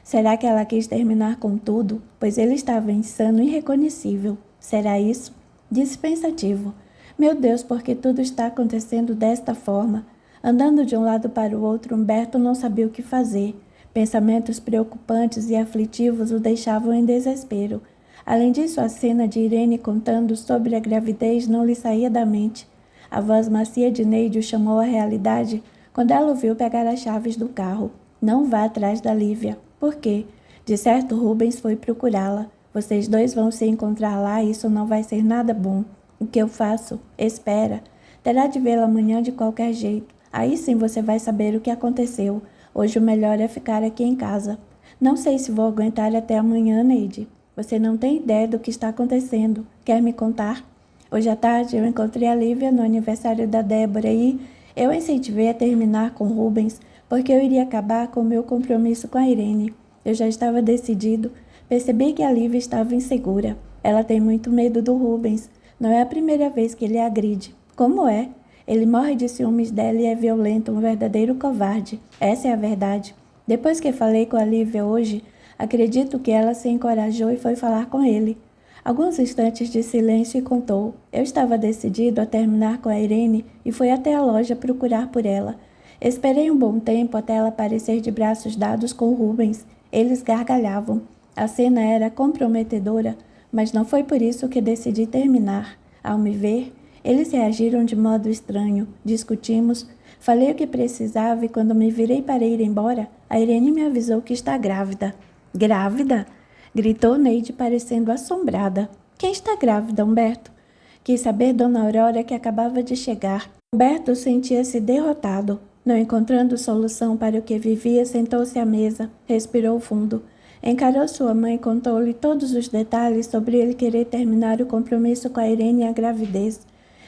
Será que ela quis terminar com tudo? Pois ele estava insano e irreconhecível. Será isso? Disse pensativo. Meu Deus, por que tudo está acontecendo desta forma? Andando de um lado para o outro, Humberto não sabia o que fazer. Pensamentos preocupantes e aflitivos o deixavam em desespero. Além disso, a cena de Irene contando sobre a gravidez não lhe saía da mente. A voz macia de Neide o chamou à realidade quando ela o viu pegar as chaves do carro. Não vá atrás da Lívia. Por quê? De certo, Rubens foi procurá-la. Vocês dois vão se encontrar lá e isso não vai ser nada bom. O que eu faço? Espera. Terá de vê-la amanhã de qualquer jeito. Aí sim você vai saber o que aconteceu. Hoje o melhor é ficar aqui em casa. Não sei se vou aguentar até amanhã, Neide. Você não tem ideia do que está acontecendo. Quer me contar? Hoje à tarde eu encontrei a Lívia no aniversário da Débora e eu a incentivei a terminar com Rubens, porque eu iria acabar com o meu compromisso com a Irene. Eu já estava decidido. Percebi que a Lívia estava insegura. Ela tem muito medo do Rubens. Não é a primeira vez que ele a agride. Como é? Ele morre de ciúmes dela e é violento, um verdadeiro covarde. Essa é a verdade. Depois que falei com a Lívia hoje, acredito que ela se encorajou e foi falar com ele. Alguns instantes de silêncio e contou. Eu estava decidido a terminar com a Irene e fui até a loja procurar por ela. Esperei um bom tempo até ela aparecer de braços dados com Rubens. Eles gargalhavam. A cena era comprometedora, mas não foi por isso que decidi terminar. Ao me ver, eles reagiram de modo estranho. Discutimos. Falei o que precisava e quando me virei para ir embora, a Irene me avisou que está grávida. Grávida? Gritou Neide, parecendo assombrada. Quem está grávida, Humberto? Quis saber Dona Aurora, que acabava de chegar. Humberto sentia-se derrotado. Não encontrando solução para o que vivia, sentou-se à mesa, respirou fundo. Encarou sua mãe e contou-lhe todos os detalhes sobre ele querer terminar o compromisso com a Irene e a gravidez.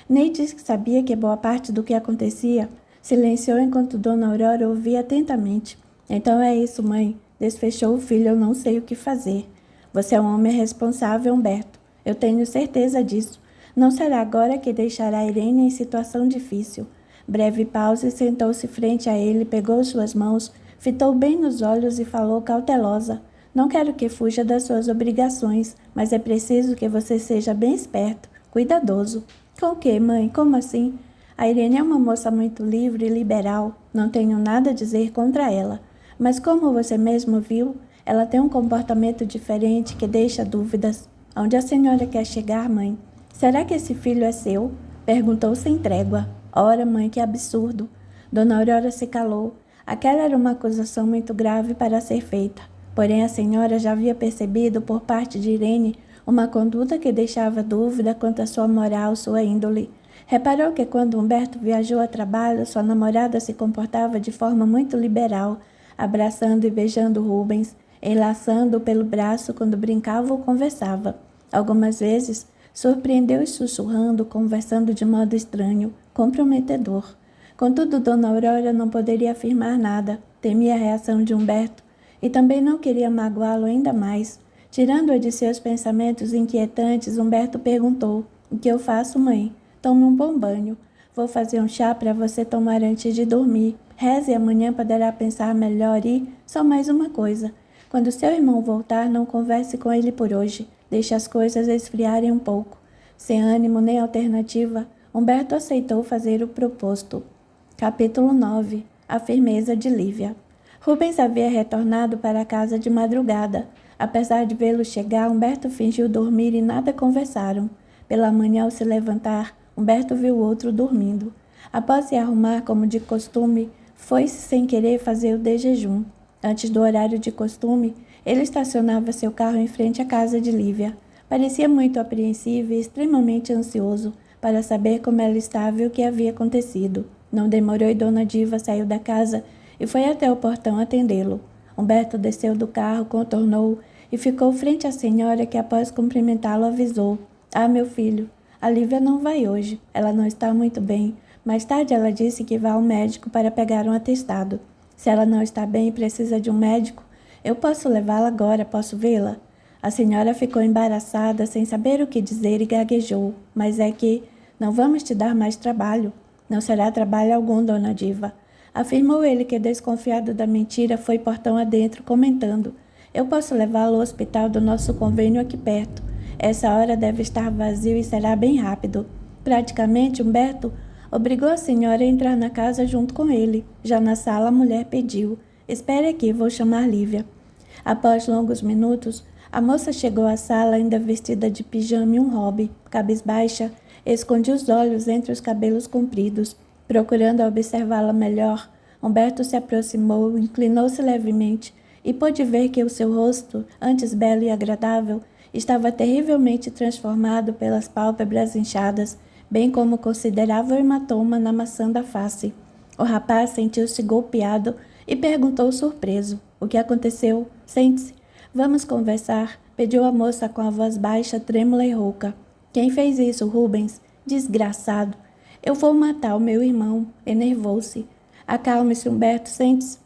Neide sabia que boa parte do que acontecia. Silenciou enquanto Dona Aurora ouvia atentamente. Então é isso, mãe. Desfechou o filho, eu não sei o que fazer. Você é um homem responsável, Humberto. Eu tenho certeza disso. Não será agora que deixará a Irene em situação difícil. Breve pausa e sentou-se frente a ele, pegou suas mãos, fitou bem nos olhos e falou cautelosa. Não quero que fuja das suas obrigações, mas é preciso que você seja bem esperto, cuidadoso. Com o quê, mãe? Como assim? A Irene é uma moça muito livre e liberal. Não tenho nada a dizer contra ela. Mas como você mesmo viu, ela tem um comportamento diferente que deixa dúvidas. Onde a senhora quer chegar, mãe? Será que esse filho é seu? Perguntou sem trégua. Ora, mãe, que absurdo. Dona Aurora se calou. Aquela era uma acusação muito grave para ser feita. Porém, a senhora já havia percebido, por parte de Irene, uma conduta que deixava dúvida quanto à sua moral, sua índole. Reparou que quando Humberto viajou a trabalho, sua namorada se comportava de forma muito liberal, abraçando e beijando Rubens, enlaçando-o pelo braço quando brincava ou conversava. Algumas vezes, surpreendeu-o sussurrando, conversando de modo estranho, comprometedor. Contudo, Dona Aurora não poderia afirmar nada, temia a reação de Humberto e também não queria magoá-lo ainda mais. Tirando-a de seus pensamentos inquietantes, Humberto perguntou: O que eu faço, mãe? Tome um bom banho. Vou fazer um chá para você tomar antes de dormir. Reze e amanhã poderá pensar melhor e, só mais uma coisa. Quando seu irmão voltar, não converse com ele por hoje. Deixe as coisas esfriarem um pouco. Sem ânimo nem alternativa, Humberto aceitou fazer o proposto. Capítulo 9. A firmeza de Lívia. Rubens havia retornado para casa de madrugada. Apesar de vê-lo chegar, Humberto fingiu dormir e nada conversaram. Pela manhã, ao se levantar, Humberto viu o outro dormindo. Após se arrumar como de costume, foi-se sem querer fazer o de jejum. Antes do horário de costume, ele estacionava seu carro em frente à casa de Lívia. Parecia muito apreensivo e extremamente ansioso para saber como ela estava e o que havia acontecido. Não demorou e Dona Diva saiu da casa e foi até o portão atendê-lo. Humberto desceu do carro, contornou e ficou frente à senhora que, após cumprimentá-lo, avisou: Ah, meu filho, a Lívia não vai hoje. Ela não está muito bem. Mais tarde ela disse que vai ao médico para pegar um atestado. Se ela não está bem e precisa de um médico, eu posso levá-la agora, posso vê-la? A senhora ficou embaraçada, sem saber o que dizer e gaguejou. Mas é que não vamos te dar mais trabalho. Não será trabalho algum, Dona Diva. Afirmou ele que, desconfiado da mentira, foi portão adentro, comentando: Eu posso levá-lo ao hospital do nosso convênio aqui perto. Essa hora deve estar vazio e será bem rápido. Praticamente, Humberto obrigou a senhora a entrar na casa junto com ele. Já na sala, a mulher pediu: Espere aqui, vou chamar Lívia. Após longos minutos, a moça chegou à sala ainda vestida de pijama e um hobby. Cabisbaixa, escondia os olhos entre os cabelos compridos. Procurando observá-la melhor, Humberto se aproximou, inclinou-se levemente e pôde ver que o seu rosto, antes belo e agradável, estava terrivelmente transformado pelas pálpebras inchadas, bem como considerável hematoma na maçã da face. O rapaz sentiu-se golpeado e perguntou surpreso: O que aconteceu? Sente-se. Vamos conversar, pediu a moça com a voz baixa, trêmula e rouca. Quem fez isso, Rubens? Desgraçado. Eu vou matar o meu irmão. Enervou-se. Acalme-se, Humberto, sente-se.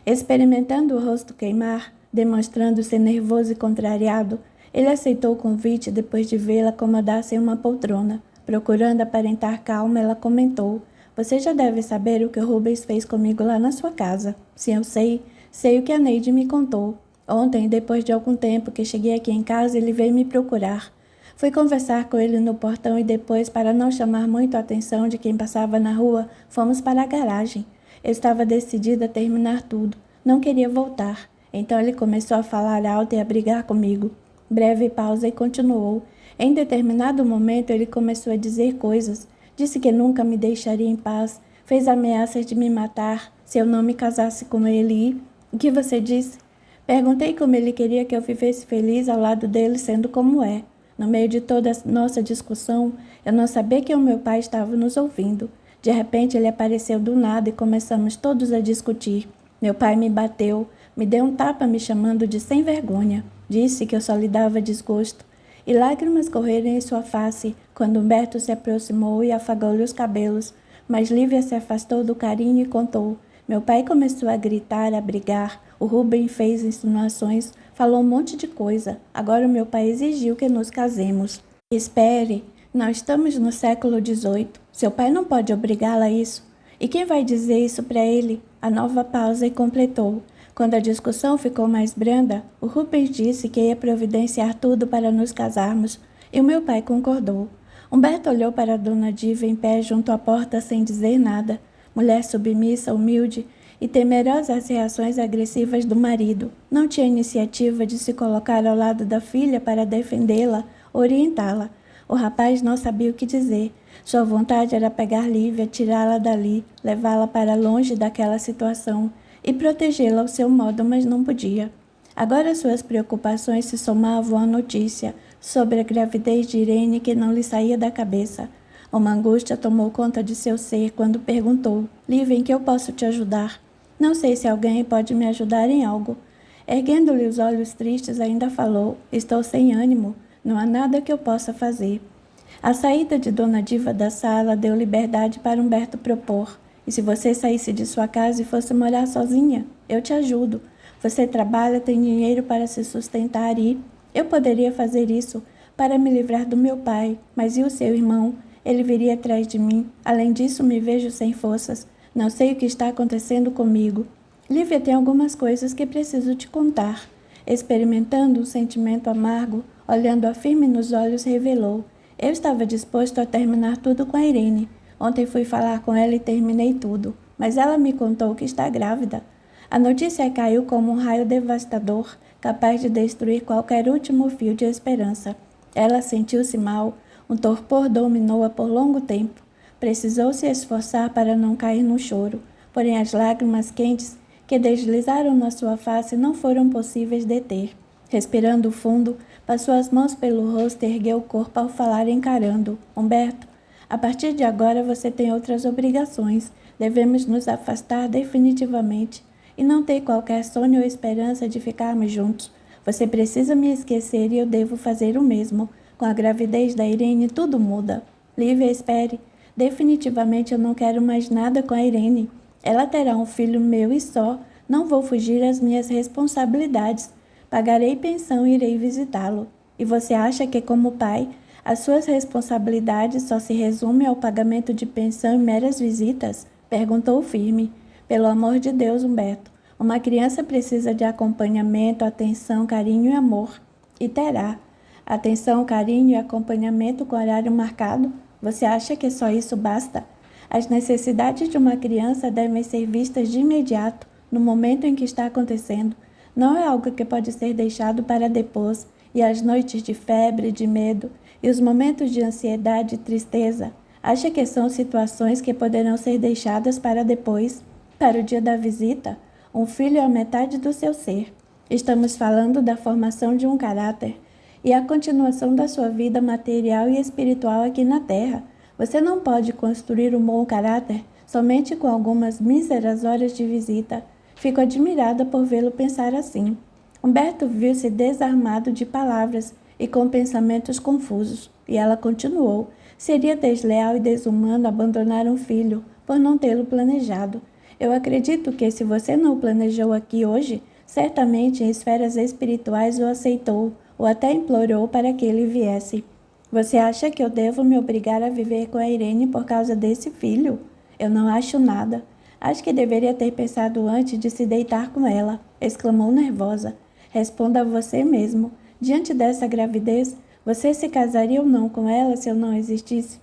Experimentando o rosto queimar, demonstrando-se nervoso e contrariado, ele aceitou o convite depois de vê-la acomodar-se em uma poltrona. Procurando aparentar calma, ela comentou: Você já deve saber o que o Rubens fez comigo lá na sua casa. Se eu sei, sei o que a Neide me contou. Ontem, depois de algum tempo que cheguei aqui em casa, ele veio me procurar. Fui conversar com ele no portão e depois, para não chamar muito a atenção de quem passava na rua, fomos para a garagem. Eu estava decidida a terminar tudo. Não queria voltar. Então ele começou a falar alto e a brigar comigo. Breve pausa e continuou. Em determinado momento ele começou a dizer coisas. Disse que nunca me deixaria em paz. Fez ameaças de me matar se eu não me casasse com ele e... O que você disse? Perguntei como ele queria que eu vivesse feliz ao lado dele, sendo como é. No meio de toda a nossa discussão, eu não sabia que o meu pai estava nos ouvindo. De repente, ele apareceu do nada e começamos todos a discutir. Meu pai me bateu, me deu um tapa me chamando de sem vergonha. Disse que eu só lhe dava desgosto. E lágrimas correram em sua face quando Humberto se aproximou e afagou-lhe os cabelos. Mas Lívia se afastou do carinho e contou. Meu pai começou a gritar, a brigar. O Rubem fez insinuações, falou um monte de coisa. Agora o meu pai exigiu que nos casemos. Espere, não estamos no século XVIII. Seu pai não pode obrigá-la a isso. E quem vai dizer isso para ele? A nova pausa e completou. Quando a discussão ficou mais branda, o Rubens disse que ia providenciar tudo para nos casarmos, e o meu pai concordou. Humberto olhou para a Dona Diva em pé junto à porta sem dizer nada. Mulher submissa, humilde e temerosa às reações agressivas do marido. Não tinha iniciativa de se colocar ao lado da filha para defendê-la, orientá-la. O rapaz não sabia o que dizer. Sua vontade era pegar Lívia, tirá-la dali, levá-la para longe daquela situação e protegê-la ao seu modo, mas não podia. Agora suas preocupações se somavam à notícia sobre a gravidez de Irene que não lhe saía da cabeça. Uma angústia tomou conta de seu ser quando perguntou: Lívia, em que eu posso te ajudar? Não sei se alguém pode me ajudar em algo. Erguendo-lhe os olhos tristes, ainda falou: Estou sem ânimo, não há nada que eu possa fazer. A saída de Dona Diva da sala deu liberdade para Humberto propor: E se você saísse de sua casa e fosse morar sozinha? Eu te ajudo. Você trabalha, tem dinheiro para se sustentar e... Eu poderia fazer isso para me livrar do meu pai, mas e o seu irmão? Ele viria atrás de mim. Além disso, me vejo sem forças. Não sei o que está acontecendo comigo. Lívia, tem algumas coisas que preciso te contar. Experimentando um sentimento amargo, olhando-a firme nos olhos, revelou. Eu estava disposto a terminar tudo com a Irene. Ontem fui falar com ela e terminei tudo. Mas ela me contou que está grávida. A notícia caiu como um raio devastador, capaz de destruir qualquer último fio de esperança. Ela sentiu-se mal. Um torpor dominou-a por longo tempo. Precisou se esforçar para não cair no choro, porém as lágrimas quentes que deslizaram na sua face não foram possíveis deter. Respirando fundo, passou as mãos pelo rosto e ergueu o corpo ao falar encarando. Humberto, a partir de agora você tem outras obrigações. Devemos nos afastar definitivamente e não ter qualquer sonho ou esperança de ficarmos juntos. Você precisa me esquecer e eu devo fazer o mesmo. Com a gravidez da Irene, tudo muda. Lívia, espere. Definitivamente eu não quero mais nada com a Irene. Ela terá um filho meu e só. Não vou fugir às minhas responsabilidades. Pagarei pensão e irei visitá-lo. E você acha que, como pai, as suas responsabilidades só se resumem ao pagamento de pensão e meras visitas? Perguntou firme. Pelo amor de Deus, Humberto. Uma criança precisa de acompanhamento, atenção, carinho e amor. E terá. Atenção, carinho e acompanhamento com horário marcado? Você acha que só isso basta? As necessidades de uma criança devem ser vistas de imediato, no momento em que está acontecendo. Não é algo que pode ser deixado para depois, e as noites de febre, de medo, e os momentos de ansiedade e tristeza. Acha que são situações que poderão ser deixadas para depois, para o dia da visita? Um filho é a metade do seu ser. Estamos falando da formação de um caráter e a continuação da sua vida material e espiritual aqui na Terra. Você não pode construir um bom caráter somente com algumas míseras horas de visita. Fico admirada por vê-lo pensar assim. Humberto viu-se desarmado de palavras e com pensamentos confusos, e ela continuou. Seria desleal e desumano abandonar um filho por não tê-lo planejado. Eu acredito que, se você não o planejou aqui hoje, certamente em esferas espirituais o aceitou ou até implorou para que ele viesse. Você acha que eu devo me obrigar a viver com a Irene por causa desse filho? Eu não acho nada. Acho que deveria ter pensado antes de se deitar com ela, exclamou nervosa. Responda a você mesmo. Diante dessa gravidez, você se casaria ou não com ela se eu não existisse?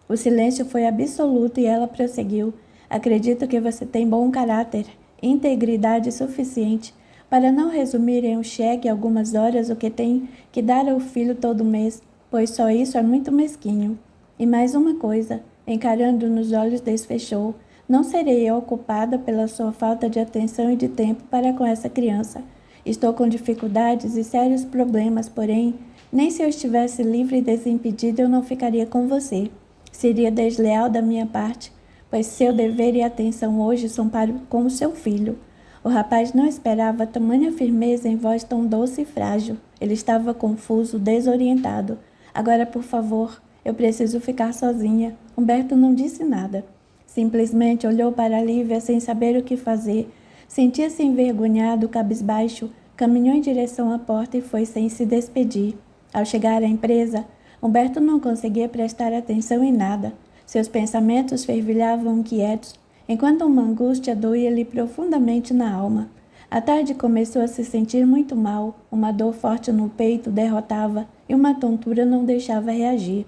O silêncio foi absoluto e ela prosseguiu. Acredito que você tem bom caráter, integridade suficiente para não resumir em um cheque algumas horas o que tem que dar ao filho todo mês, pois só isso é muito mesquinho. E mais uma coisa, encarando nos olhos, desfechou. Não serei eu ocupada pela sua falta de atenção e de tempo para com essa criança. Estou com dificuldades e sérios problemas, porém, nem se eu estivesse livre e desimpedida eu não ficaria com você. Seria desleal da minha parte, pois seu dever e atenção hoje são para com o seu filho. O rapaz não esperava tamanha firmeza em voz tão doce e frágil. Ele estava confuso, desorientado. Agora, por favor, eu preciso ficar sozinha. Humberto não disse nada. Simplesmente olhou para Lívia sem saber o que fazer. Sentia-se envergonhado, cabisbaixo, caminhou em direção à porta e foi sem se despedir. Ao chegar à empresa, Humberto não conseguia prestar atenção em nada. Seus pensamentos fervilhavam inquietos, enquanto uma angústia doía-lhe profundamente na alma. À tarde começou a se sentir muito mal, uma dor forte no peito derrotava e uma tontura não deixava reagir.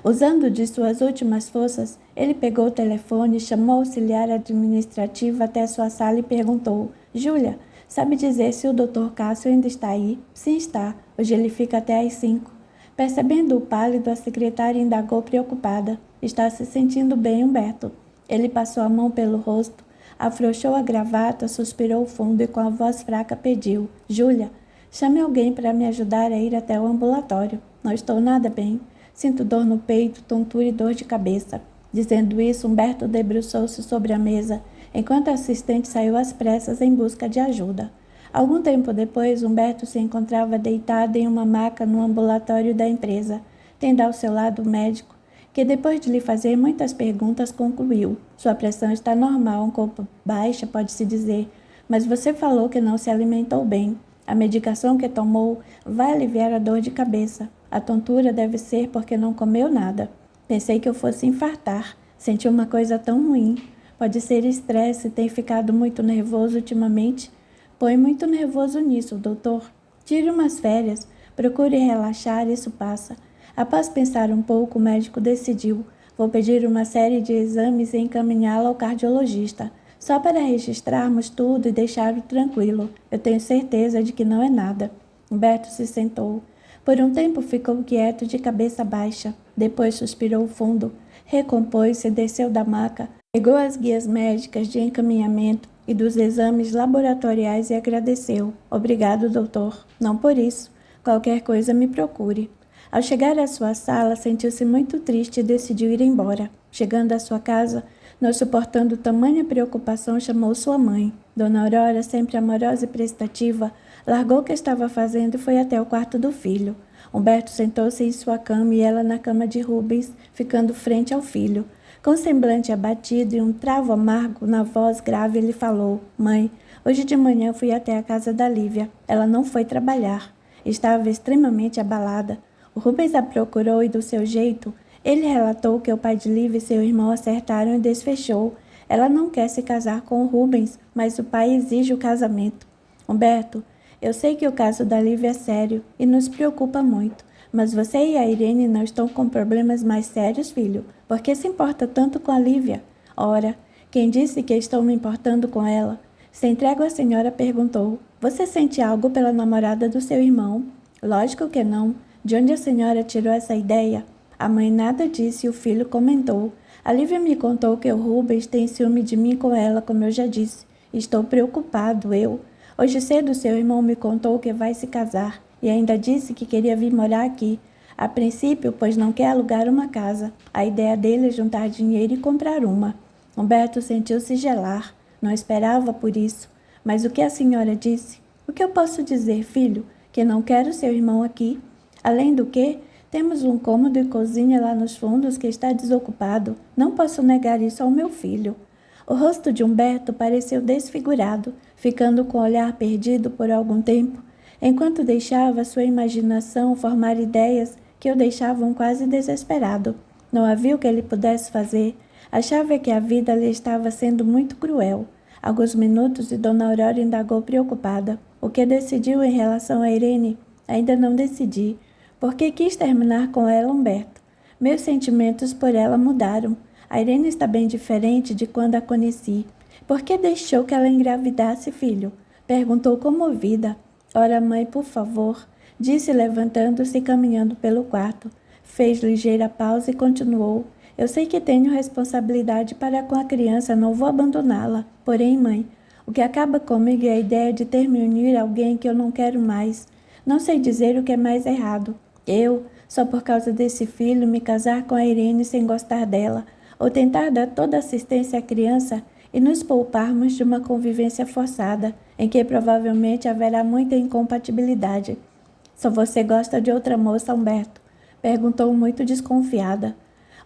Usando de suas últimas forças, ele pegou o telefone, chamou o auxiliar administrativo até sua sala e perguntou: Júlia, sabe dizer se o Dr. Cássio ainda está aí? Sim, está. Hoje ele fica até às 5. Percebendo-o pálido, a secretária indagou preocupada. Está se sentindo bem, Humberto? Ele passou a mão pelo rosto, afrouxou a gravata, suspirou fundo e com a voz fraca pediu: Júlia, chame alguém para me ajudar a ir até o ambulatório. Não estou nada bem. Sinto dor no peito, tontura e dor de cabeça. Dizendo isso, Humberto debruçou-se sobre a mesa, enquanto a assistente saiu às pressas em busca de ajuda. Algum tempo depois, Humberto se encontrava deitado em uma maca no ambulatório da empresa, tendo ao seu lado o médico, que depois de lhe fazer muitas perguntas concluiu: sua pressão está normal, um pouco baixa, pode-se dizer, Mas você falou que não se alimentou bem. A medicação que tomou vai aliviar a dor de cabeça. A tontura deve ser porque não comeu nada. Pensei que eu fosse infartar. Senti uma coisa tão ruim. Pode ser estresse, tem ficado muito nervoso ultimamente. Põe muito nervoso nisso, doutor. Tire umas férias. Procure relaxar, isso passa. Após pensar um pouco, o médico decidiu. Vou pedir uma série de exames e encaminhá-la ao cardiologista. Só para registrarmos tudo e deixá-lo tranquilo. Eu tenho certeza de que não é nada. Humberto se sentou. Por um tempo ficou quieto de cabeça baixa. Depois suspirou fundo. Recompôs-se e desceu da maca. Pegou as guias médicas de encaminhamento e dos exames laboratoriais e agradeceu. Obrigado, doutor. Não por isso. Qualquer coisa me procure. Ao chegar à sua sala, sentiu-se muito triste e decidiu ir embora. Chegando à sua casa, não suportando tamanha preocupação, chamou sua mãe. Dona Aurora, sempre amorosa e prestativa, largou o que estava fazendo e foi até o quarto do filho. Humberto sentou-se em sua cama e ela na cama de Rubens, ficando frente ao filho. Com semblante abatido e um travo amargo na voz grave, ele falou: Mãe, hoje de manhã fui até a casa da Lívia. Ela não foi trabalhar. Estava extremamente abalada. O Rubens a procurou e, do seu jeito, ele relatou que o pai de Lívia e seu irmão acertaram e desfechou. Ela não quer se casar com o Rubens, mas o pai exige o casamento. Humberto, eu sei que o caso da Lívia é sério e nos preocupa muito, mas você e a Irene não estão com problemas mais sérios, filho? Por que se importa tanto com a Lívia? Ora, quem disse que estou me importando com ela? Sem trégua, a senhora perguntou: Você sente algo pela namorada do seu irmão? Lógico que não. De onde a senhora tirou essa ideia? A mãe nada disse e o filho comentou. A Lívia me contou que o Rubens tem ciúme de mim com ela, como eu já disse. Estou preocupado, eu. Hoje cedo seu irmão me contou que vai se casar e ainda disse que queria vir morar aqui. A princípio, pois não quer alugar uma casa. A ideia dele é juntar dinheiro e comprar uma. Humberto sentiu-se gelar. Não esperava por isso. Mas o que a senhora disse? O que eu posso dizer, filho? Que não quero seu irmão aqui. Além do que, temos um cômodo e cozinha lá nos fundos que está desocupado. Não posso negar isso ao meu filho. O rosto de Humberto pareceu desfigurado, ficando com o olhar perdido por algum tempo, enquanto deixava sua imaginação formar ideias que o deixavam quase desesperado. Não havia o que ele pudesse fazer. Achava que a vida lhe estava sendo muito cruel. Alguns minutos e Dona Aurora indagou preocupada. O que decidiu em relação a Irene? Ainda não decidi. Porque quis terminar com ela, Humberto. Meus sentimentos por ela mudaram. A Irene está bem diferente de quando a conheci. Por que deixou que ela engravidasse, filho? Perguntou comovida. Ora, mãe, por favor, disse levantando-se e caminhando pelo quarto. Fez ligeira pausa e continuou. Eu sei que tenho responsabilidade para com a criança, não vou abandoná-la. Porém, mãe, o que acaba comigo é a ideia de ter me unir a alguém que eu não quero mais. Não sei dizer o que é mais errado. Eu, só por causa desse filho, me casar com a Irene sem gostar dela, ou tentar dar toda assistência à criança e nos pouparmos de uma convivência forçada, em que provavelmente haverá muita incompatibilidade. Só você gosta de outra moça, Humberto? Perguntou muito desconfiada.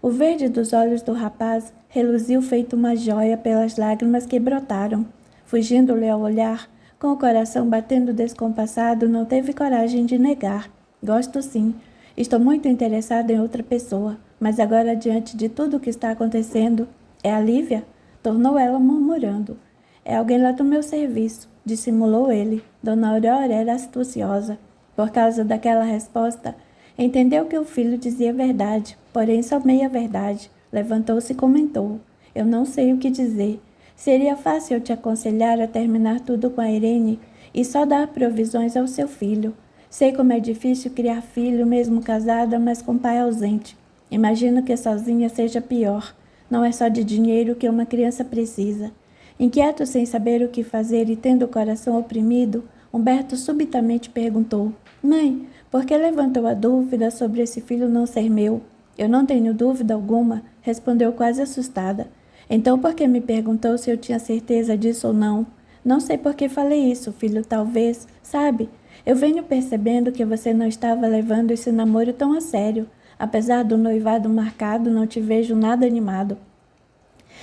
O verde dos olhos do rapaz reluziu feito uma jóia pelas lágrimas que brotaram. Fugindo-lhe ao olhar, com o coração batendo descompassado, não teve coragem de negar. Gosto sim. Estou muito interessada em outra pessoa. Mas agora, diante de tudo o que está acontecendo, é a Lívia? Tornou ela murmurando. É alguém lá do meu serviço, dissimulou ele. Dona Aurora era astuciosa. Por causa daquela resposta, entendeu que o filho dizia verdade, porém só meia verdade. Levantou-se e comentou. Eu não sei o que dizer. Seria fácil eu te aconselhar a terminar tudo com a Irene e só dar provisões ao seu filho. Sei como é difícil criar filho, mesmo casada, mas com pai ausente. Imagino que sozinha seja pior. Não é só de dinheiro que uma criança precisa. Inquieto, sem saber o que fazer e tendo o coração oprimido, Humberto subitamente perguntou: Mãe, por que levantou a dúvida sobre esse filho não ser meu? Eu não tenho dúvida alguma, respondeu quase assustada. Então por que me perguntou se eu tinha certeza disso ou não? Não sei por que falei isso, filho, talvez, sabe? Eu venho percebendo que você não estava levando esse namoro tão a sério. Apesar do noivado marcado, não te vejo nada animado.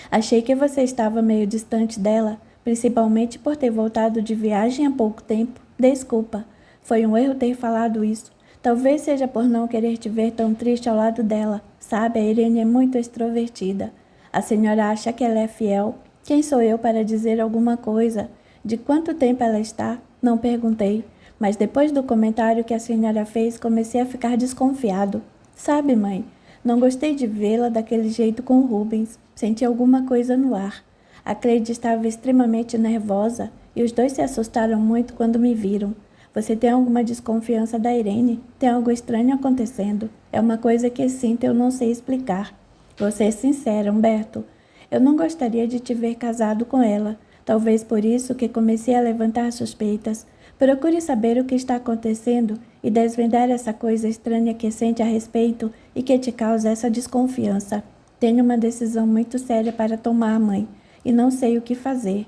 Achei que você estava meio distante dela, principalmente por ter voltado de viagem há pouco tempo. Desculpa, foi um erro ter falado isso. Talvez seja por não querer te ver tão triste ao lado dela. Sabe, a Irene é muito extrovertida. A senhora acha que ela é fiel? Quem sou eu para dizer alguma coisa? De quanto tempo ela está? Não perguntei, mas depois do comentário que a senhora fez, comecei a ficar desconfiado. Sabe, mãe, não gostei de vê-la daquele jeito com o Rubens. Senti alguma coisa no ar. A Cleide estava extremamente nervosa e os dois se assustaram muito quando me viram. Você tem alguma desconfiança da Irene? Tem algo estranho acontecendo. É uma coisa que sinto e eu não sei explicar. Vou ser sincera, Humberto. Eu não gostaria de te ver casado com ela. Talvez por isso que comecei a levantar suspeitas. Procure saber o que está acontecendo e desvendar essa coisa estranha que sente a respeito e que te causa essa desconfiança. Tenho uma decisão muito séria para tomar, mãe, e não sei o que fazer.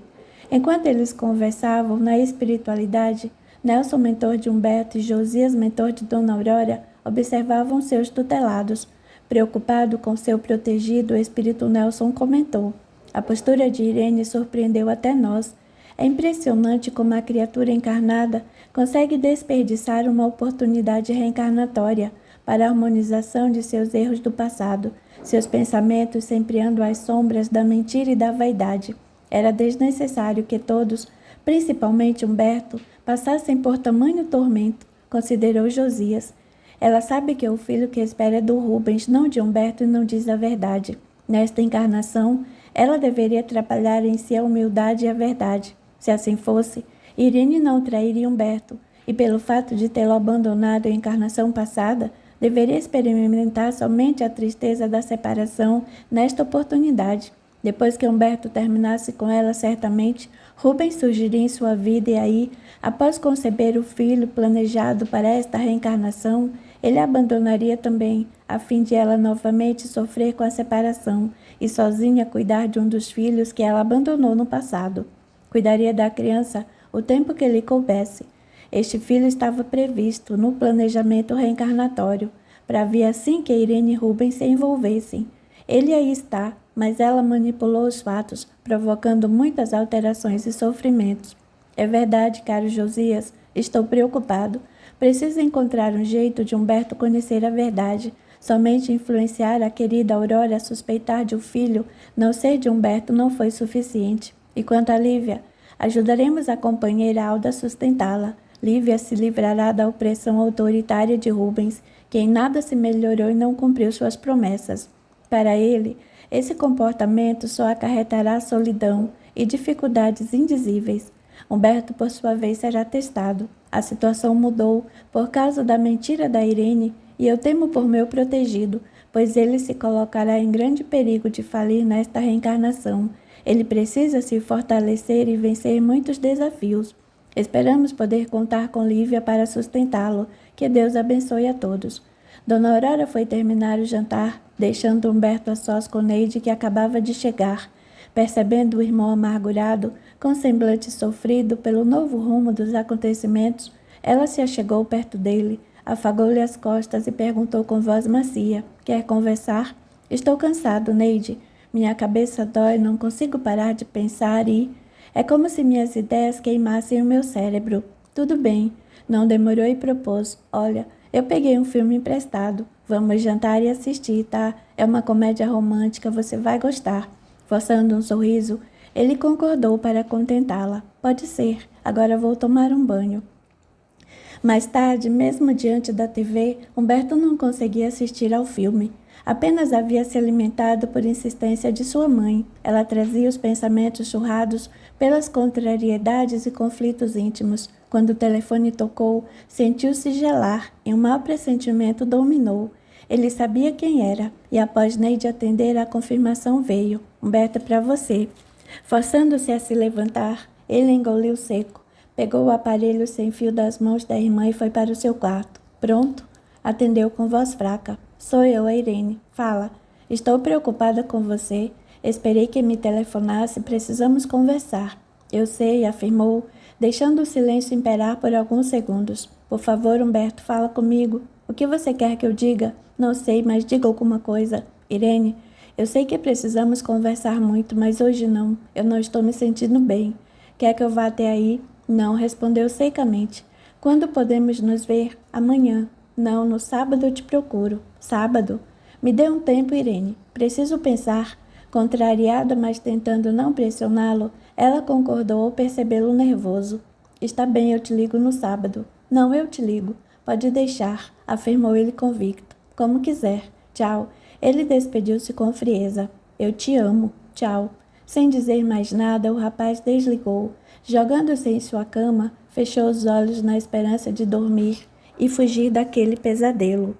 Enquanto eles conversavam na espiritualidade, Nelson, mentor de Humberto, e Josias, mentor de Dona Aurora, observavam seus tutelados. Preocupado com seu protegido, o espírito Nelson comentou: a postura de Irene surpreendeu até nós. É impressionante como a criatura encarnada consegue desperdiçar uma oportunidade reencarnatória para a harmonização de seus erros do passado. Seus pensamentos sempre andam às sombras da mentira e da vaidade. Era desnecessário que todos, principalmente Humberto, passassem por tamanho tormento, considerou Josias. Ela sabe que o filho que espera é do Rubens, não de Humberto, e não diz a verdade. Nesta encarnação, ela deveria trabalhar em si a humildade e a verdade. Se assim fosse, Irene não trairia Humberto, e pelo fato de tê-lo abandonado em encarnação passada, deveria experimentar somente a tristeza da separação nesta oportunidade. Depois que Humberto terminasse com ela, certamente, Rubens surgiria em sua vida e aí, após conceber o filho planejado para esta reencarnação, ele a abandonaria também, a fim de ela novamente sofrer com a separação e sozinha cuidar de um dos filhos que ela abandonou no passado. Cuidaria da criança o tempo que lhe coubesse. Este filho estava previsto no planejamento reencarnatório, para vir assim que Irene e Rubens se envolvessem. Ele aí está, mas ela manipulou os fatos, provocando muitas alterações e sofrimentos. É verdade, caro Josias, estou preocupado. Preciso encontrar um jeito de Humberto conhecer a verdade. Somente influenciar a querida Aurora a suspeitar de um filho não ser de Humberto não foi suficiente. E quanto a Lívia, ajudaremos a companheira Alda a sustentá-la. Lívia se livrará da opressão autoritária de Rubens, que em nada se melhorou e não cumpriu suas promessas. Para ele, esse comportamento só acarretará solidão e dificuldades indizíveis. Humberto, por sua vez, será testado. A situação mudou por causa da mentira da Irene e eu temo por meu protegido, pois ele se colocará em grande perigo de falir nesta reencarnação. Ele precisa se fortalecer e vencer muitos desafios. Esperamos poder contar com Lívia para sustentá-lo. Que Deus abençoe a todos. Dona Aurora foi terminar o jantar, deixando Humberto a sós com Neide, que acabava de chegar. Percebendo o irmão amargurado, com semblante sofrido pelo novo rumo dos acontecimentos, ela se achegou perto dele, afagou-lhe as costas e perguntou com voz macia: quer conversar? Estou cansado, Neide. Minha cabeça dói, não consigo parar de pensar e... É como se minhas ideias queimassem o meu cérebro. Tudo bem. Não demorou e propôs: olha, eu peguei um filme emprestado. Vamos jantar e assistir, tá? É uma comédia romântica, você vai gostar. Forçando um sorriso, ele concordou para contentá-la. Pode ser, agora vou tomar um banho. Mais tarde, mesmo diante da TV, Humberto não conseguia assistir ao filme. Apenas havia se alimentado por insistência de sua mãe. Ela trazia os pensamentos surrados pelas contrariedades e conflitos íntimos. Quando o telefone tocou, sentiu-se gelar e um mau pressentimento dominou. Ele sabia quem era, e após Neide atender, a confirmação veio. Humberto, para você. Forçando-se a se levantar, ele engoliu seco. Pegou o aparelho sem fio das mãos da irmã e foi para o seu quarto. Pronto? Atendeu com voz fraca. Sou eu, a Irene. Fala. Estou preocupada com você. Esperei que me telefonasse. Precisamos conversar. Eu sei, afirmou, deixando o silêncio imperar por alguns segundos. Por favor, Humberto, fala comigo. O que você quer que eu diga? Não sei, mas diga alguma coisa. Irene, Eu sei que precisamos conversar muito, mas hoje não. Eu não estou me sentindo bem. Quer que eu vá até aí? Não, respondeu secamente. Quando podemos nos ver? Amanhã. Não, no sábado eu te procuro. Sábado? Me dê um tempo, Irene. Preciso pensar. Contrariada, mas tentando não pressioná-lo, ela concordou ao percebê-lo nervoso. Está bem, eu te ligo no sábado. Não, eu te ligo. Pode deixar, afirmou ele convicto. Como quiser. Tchau. Ele despediu-se com frieza. Eu te amo. Tchau. Sem dizer mais nada, o rapaz desligou. Jogando-se em sua cama, fechou os olhos na esperança de dormir e fugir daquele pesadelo.